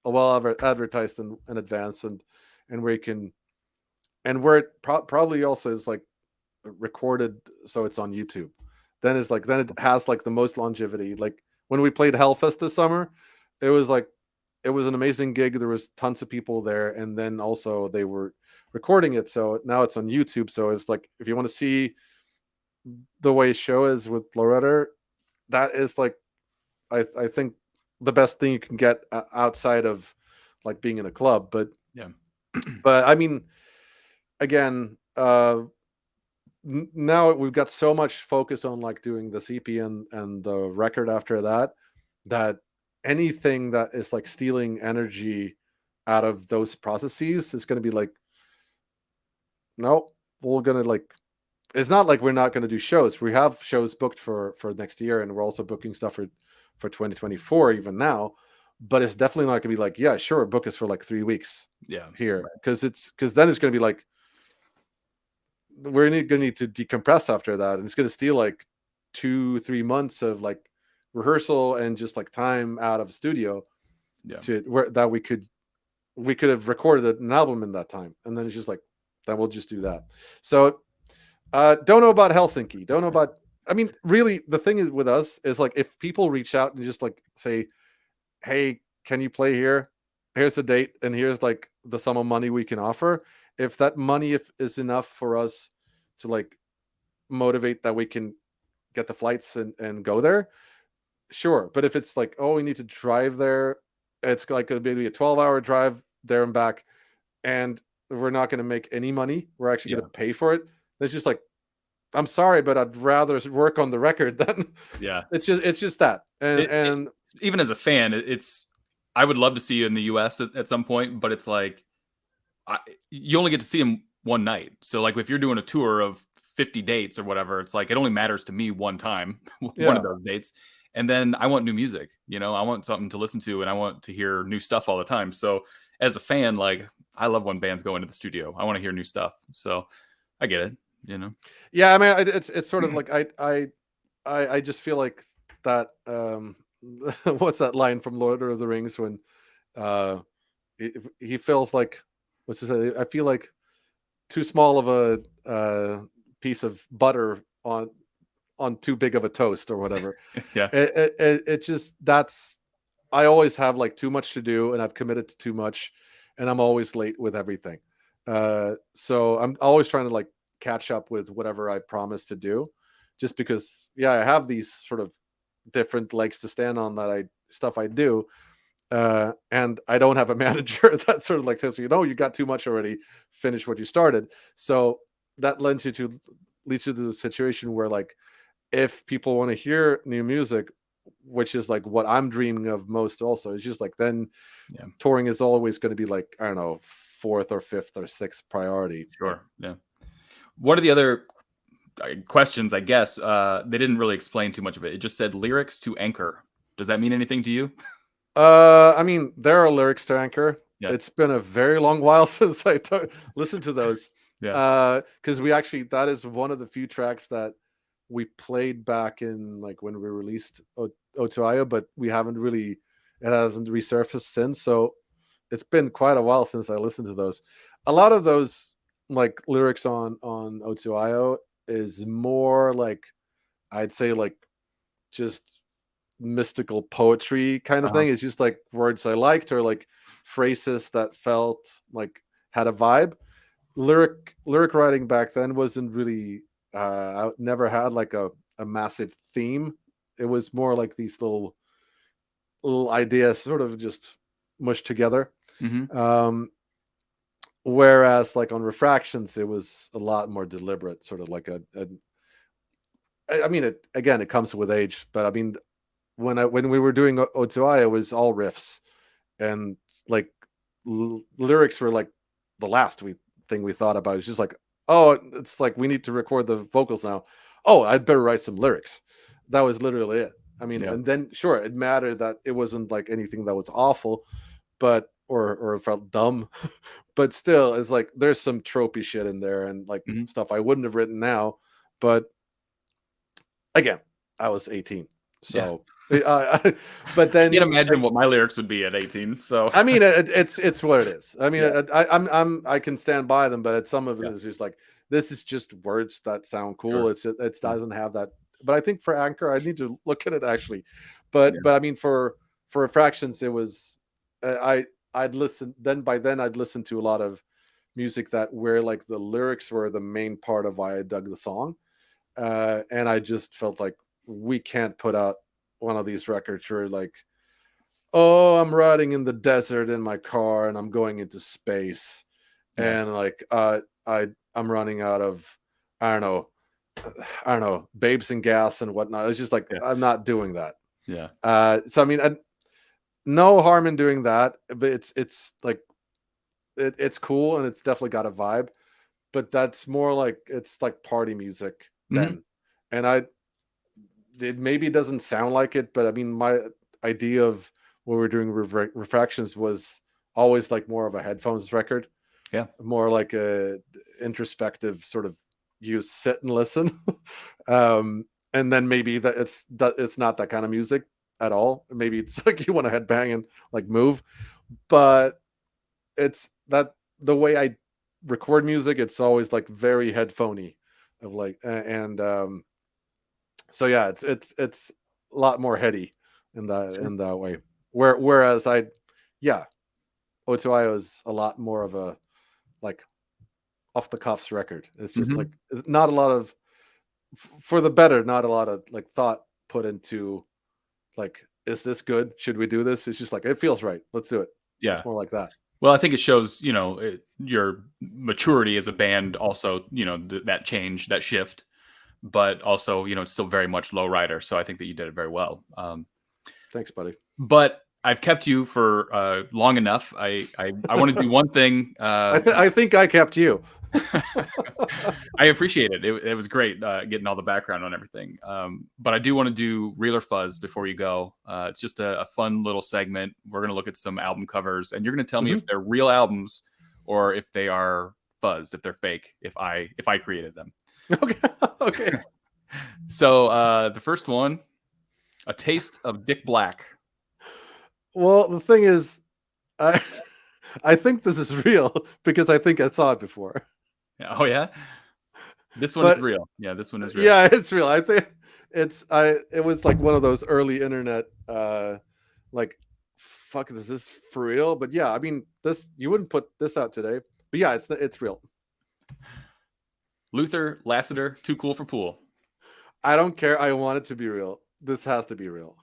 well advertised in advance, and where you can, and where it probably also is like recorded, so it's on YouTube. Then it's like, then it has like the most longevity. Like when we played Hellfest this summer, it was like, it was an amazing gig. There was tons of people there, and then also they were recording it, so now it's on YouTube. So it's like, if you want to see the way show is with Lowrider, that is like, I think the best thing you can get outside of like being in a club. But Yeah. but I mean, again, now we've got so much focus on like doing the CP and the record after that, that anything that is like stealing energy out of those processes is going to be like, no, we're going to like, it's not like we're not going to do shows. We have shows booked for next year, and we're also booking stuff for 2024 even now. But it's definitely not going to be like, yeah, sure, book us for like 3 weeks Yeah. here, because then it's going to be like, we're going to need to decompress after that, and it's going to steal like 2-3 months of like rehearsal and just like time out of studio, Yeah. to where that we could have recorded an album in that time. And then it's just like, then we'll just do that. So don't know about Helsinki, don't know about, I mean, really, the thing is with us is like, if people reach out and just like say, hey, can you play here? Here's the date, and here's like the sum of money we can offer. If that money is enough for us to like motivate that we can get the flights and go there, sure. But if it's like, oh, we need to drive there, it's like going to be a 12-hour drive there and back, and we're not going to make any money, we're actually going to pay for it. It's just like, I'm sorry, but I'd rather work on the record than, Yeah. It's just that. And even as a fan, I would love to see you in the US at some point, but it's like, you only get to see him one night. So like, if you're doing a tour of 50 dates or whatever, it's like, it only matters to me one time, one of those dates. And then I want new music, I want something to listen to, and I want to hear new stuff all the time. So as a fan, like, I love when bands go into the studio. I want to hear new stuff. So I get it, Yeah, I mean, it's sort of like, I just feel like that, what's that line from Lord of the Rings when he feels like, what's to say, I feel like too small of a piece of butter on too big of a toast or whatever. Yeah. It just, that's, I always have like too much to do, and I've committed to too much, and I'm always late with everything. So I'm always trying to like catch up with whatever I promised to do, just because, yeah, I have these sort of different legs to stand on that stuff I do. And I don't have a manager that sort of like says, you got too much already, finish what you started. So that leads you to the situation where, like, if people want to hear new music, which is like what I'm dreaming of most also, it's just like, then touring is always going to be like, I don't know, fourth or fifth or sixth priority. Sure. Yeah. What are the other questions? I guess they didn't really explain too much of it. It just said lyrics to Anchor. Does that mean anything to you? I mean, there are lyrics to Anchor. Yeah. It's been a very long while since I listened to those. Yeah. Because that is one of the few tracks that we played back in, like, when we released O2IO, but it hasn't resurfaced since. So it's been quite a while since I listened to those. A lot of those, like, lyrics on O2IO is more like, I'd say, like, just mystical poetry kind of thing. It's just like words I liked, or like phrases that felt like had a vibe. Lyric writing back then wasn't really, I never had like a massive theme. It was more like these little ideas sort of just mushed together. Whereas like on Refractions, it was a lot more deliberate, sort of like I mean, it comes with age, but I mean, when we were doing O2I, it was all riffs, and like lyrics were like the last thing we thought about. It's just like, oh, it's like, we need to record the vocals now. Oh, I'd better write some lyrics. That was literally it. I mean, and then sure, it mattered that it wasn't like anything that was awful, but or felt dumb, but still, it's like there's some tropey shit in there, and like stuff I wouldn't have written now. But again, I was 18, so. But then you can imagine what my lyrics would be at 18. So I mean, it's what it is. I mean, I can stand by them, but some of it is just like, this is just words that sound cool. Sure. It doesn't have that. But I think for Anchor, I need to look at it actually. But I mean, for Refractions, it was I'd listen. By then I'd listen to a lot of music where like the lyrics were the main part of why I dug the song, and I just felt like, we can't put out one of these records where like, oh, I'm riding in the desert in my car and I'm going into space, and like I'm running out of I don't know babes and gas and whatnot. It's just like, I'm not doing that. So I mean, no harm in doing that, but it's like it's cool, and it's definitely got a vibe, but that's more like, it's like party music then. And it maybe doesn't sound like it, but I mean, my idea of what we're doing Refractions was always like more of a headphones record, more like a introspective sort of, you sit and listen. And then maybe that it's not that kind of music at all. Maybe it's like you want to headbang and like move, but it's that the way I record music, it's always like very headphoney, of like, and so yeah, it's a lot more heady in that way. Whereas O2IO is a lot more of a like off the cuffs record. It's just like, it's not a lot of, for the better, not a lot of like thought put into like, is this good? Should we do this? It's just like, it feels right. Let's do it. Yeah. It's more like that. Well, I think it shows, your maturity as a band also, that change, that shift, but also, it's still very much Lowrider. So I think that you did it very well. Thanks, buddy. But I've kept you for long enough. I want to do one thing. I think I kept you. I appreciate it. It was great getting all the background on everything. But I do want to do Real or Fuzz before you go. It's just a fun little segment. We're going to look at some album covers, and you're going to tell me if they're real albums or if they are fuzzed, if they're fake, if I created them. Okay. So the first one, A Taste of Dick Black. Well, the thing is, I think this is real because I think I saw it before. Oh yeah, this one is But real. Yeah, this one is real. yeah, it's real. I think it was like one of those early internet like, fuck, is this for real? But yeah, I mean, this, you wouldn't put this out today. But yeah, it's real. Luther Lassiter, too cool for pool. I don't care. I want it to be real. This has to be real.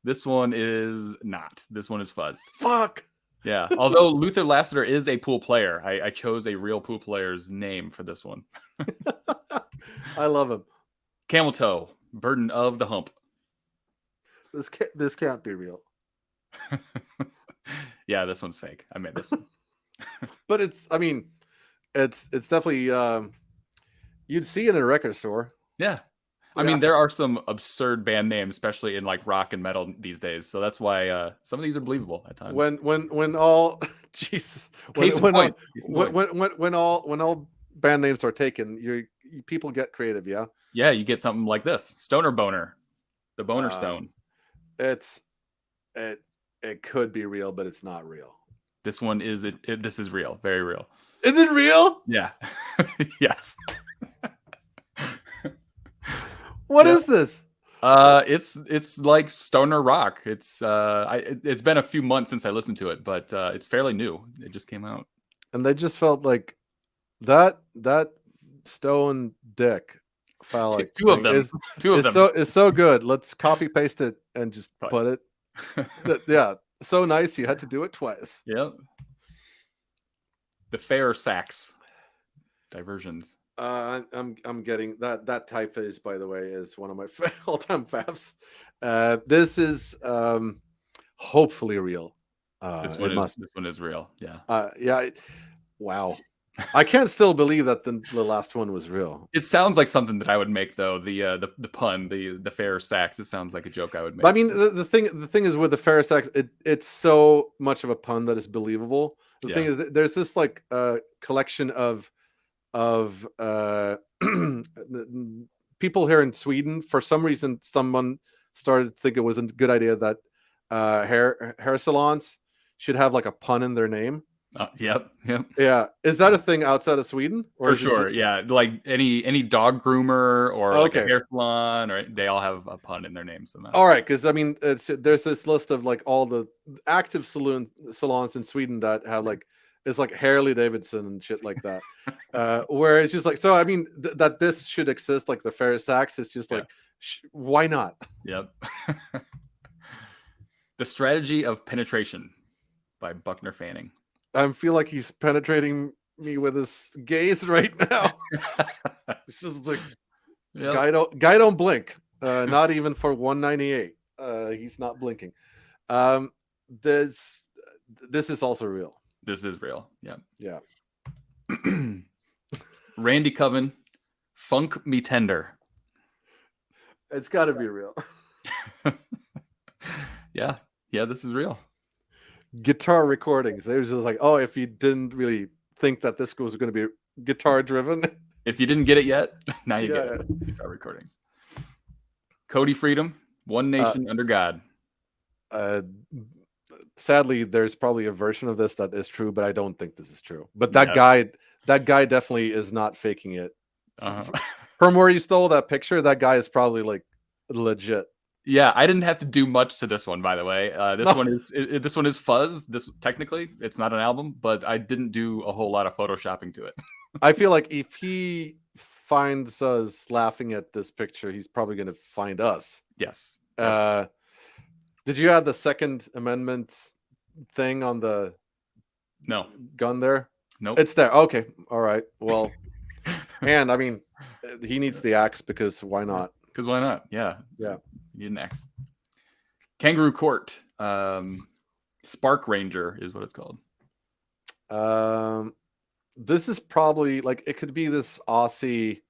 This one is not. This one is fuzzed. Fuck. Yeah. Although Luther Lassiter is a pool player, I chose a real pool player's name for this one. I love him. Camel toe, burden of the hump. This can't be real. Yeah, this one's fake. I made this one. But it's, I mean, it's definitely you'd see it in a record store. Yeah. I mean, there are some absurd band names, especially in like rock and metal these days. So that's why some of these are believable at times. When all Jesus, when all band names are taken, people get creative. Yeah. Yeah, you get something like this: Stoner Boner, the Boner Stone. It could be real, but it's not real. This one is this is real, very real. Is it real? Yeah. Yes. What is this? It's like stoner rock. It's been a few months since I listened to it, but it's fairly new. It just came out. And they just felt like that stone dick file, like two of them is so good. Let's copy paste it and just put it. Yeah, so nice you had to do it twice. Yep. The fair sax diversions. I'm getting that typeface, by the way, is one of my all-time faves. This is hopefully real. This one is real. Yeah. Yeah. Wow. I can't still believe that the last one was real. It sounds like something that I would make, though. The pun, the fair sax. It sounds like a joke I would make. But I mean, the thing is with the fair sax, it's so much of a pun that is believable. The thing is, there's this like collection of people here in Sweden. For some reason, someone started to think it was a good idea that hair salons should have like a pun in their name. Yep. Yeah, is that a thing outside of Sweden? Or for sure, yeah. Like any dog groomer or like a hair salon, or they all have a pun in their name somehow. All right, because I mean, there's this list of like all the active salons in Sweden that have like, it's like Harley Davidson and shit like that. Where it's just like, so I mean, that this should exist, like the fair sax. It's just like, why not? Yep. The Strategy of Penetration by Buckner Fanning. I feel like he's penetrating me with his gaze right now. It's just like, guy don't blink. Not even for 198. He's not blinking. This is also real. This is real. Yeah. Yeah. Randy Coven, Funk Me Tender. It's got to be real. Yeah. Yeah, this is real. Guitar recordings. They were just like, oh, if you didn't really think that this was going to be guitar driven. If you didn't get it yet, now you get it. Guitar recordings. Cody Freedom, One Nation Under God. Sadly, there's probably a version of this that is true, but I don't think this is true. But that guy definitely is not faking it. From where you stole that picture, that guy is probably like legit. Yeah, I didn't have to do much to this one, by the way. This one is Fuzz. This technically, it's not an album, but I didn't do a whole lot of photoshopping to it. I feel like if he finds us laughing at this picture, he's probably going to find us. Yes. Did you add the Second Amendment thing on the gun there? Nope. It's there. Okay. All right. Well, and I mean, he needs the axe because why not? Because why not? Yeah. Yeah. You need an axe. Kangaroo Court. Spark Ranger is what it's called. This is probably like, it could be this Aussie,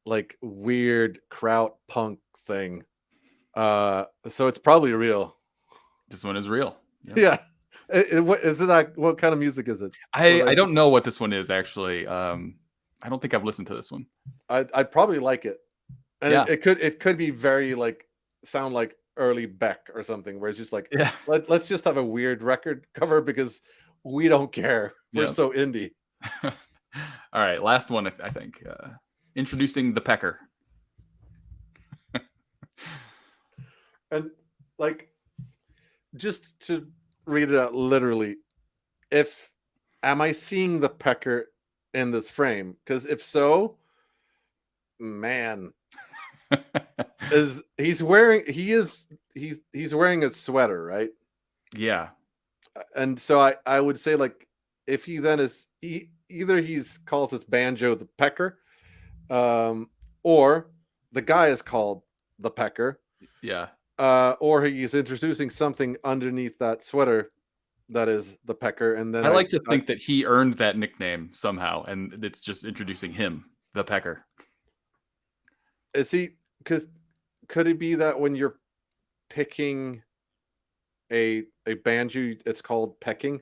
like weird kraut punk thing. So it's probably real. This one is real. Yep. Yeah. What kind of music is it? I don't know what this one is actually. I don't think I've listened to this one. I'd probably like it. And it could be very like, sound like early Beck or something, where it's just like, let's just have a weird record cover because we don't care. We're so indie. All right, last one, I think. Introducing the pecker. And like, just to read it out literally, am I seeing the pecker in this frame? Because if so, man, he's wearing a sweater, right? Yeah. And so I would say, like, if he then either he's calls this banjo the pecker, or the guy is called the pecker, Yeah. or he's introducing something underneath that sweater that is the pecker, and then I like to think that he earned that nickname somehow, and it's just introducing him, the pecker. Is he? Because could it be that when you're picking a banjo, it's called pecking?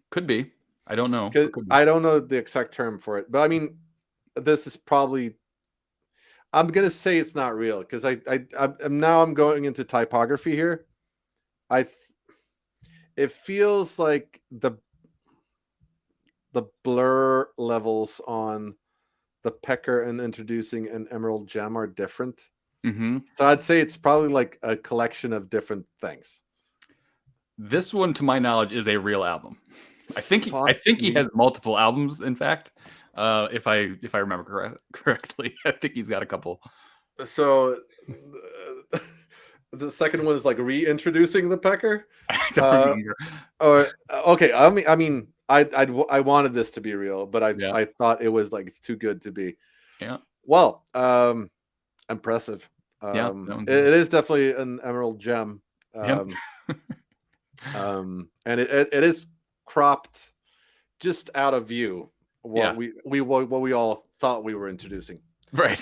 Could be. I don't know. I don't know the exact term for it, but I mean, this is probably. I'm gonna say it's not real because I'm going into typography here. It feels like the blur levels on the pecker and introducing an emerald gem are different. Mm-hmm. So I'd say it's probably like a collection of different things. This one, to my knowledge, is a real album. I think he has multiple albums. In fact, if I remember correctly, I think he's got a couple. So the second one is like reintroducing the pecker. I don't remember. Okay. I mean, I wanted this to be real, but I thought it was like it's too good to be. Yeah. Well, impressive. It is definitely an emerald gem. And it is cropped just out of view. What we all thought we were introducing. Right.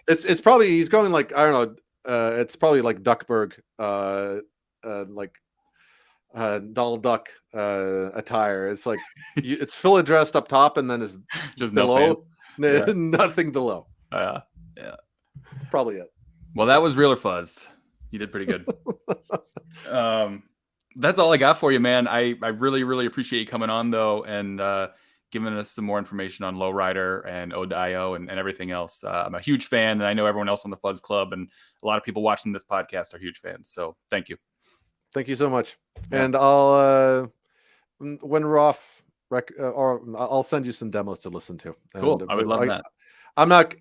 It's probably he's going like, I don't know. It's probably like Duckburg, like Donald Duck attire. It's like it's fully dressed up top, and then it's just below, nothing below. Yeah. Probably it. Well, that was Real or Fuzzed. You did pretty good. That's all I got for you, man. I really, really appreciate you coming on, though, and giving us some more information on Lowrider and Ode.io and everything else. I'm a huge fan, and I know everyone else on the Fuzz Club and a lot of people watching this podcast are huge fans. So thank you. Thank you so much. Yeah. And I'll, when we're off, or I'll send you some demos to listen to. Cool. And I would love that. I'm not,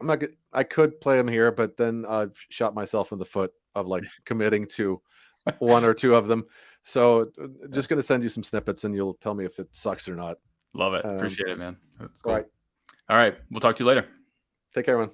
I could play them here, but then I've shot myself in the foot of like committing to one or two of them. So just going to send you some snippets and you'll tell me if it sucks or not. Love it. Appreciate it, man. That's cool. Right. All right. We'll talk to you later. Take care, man.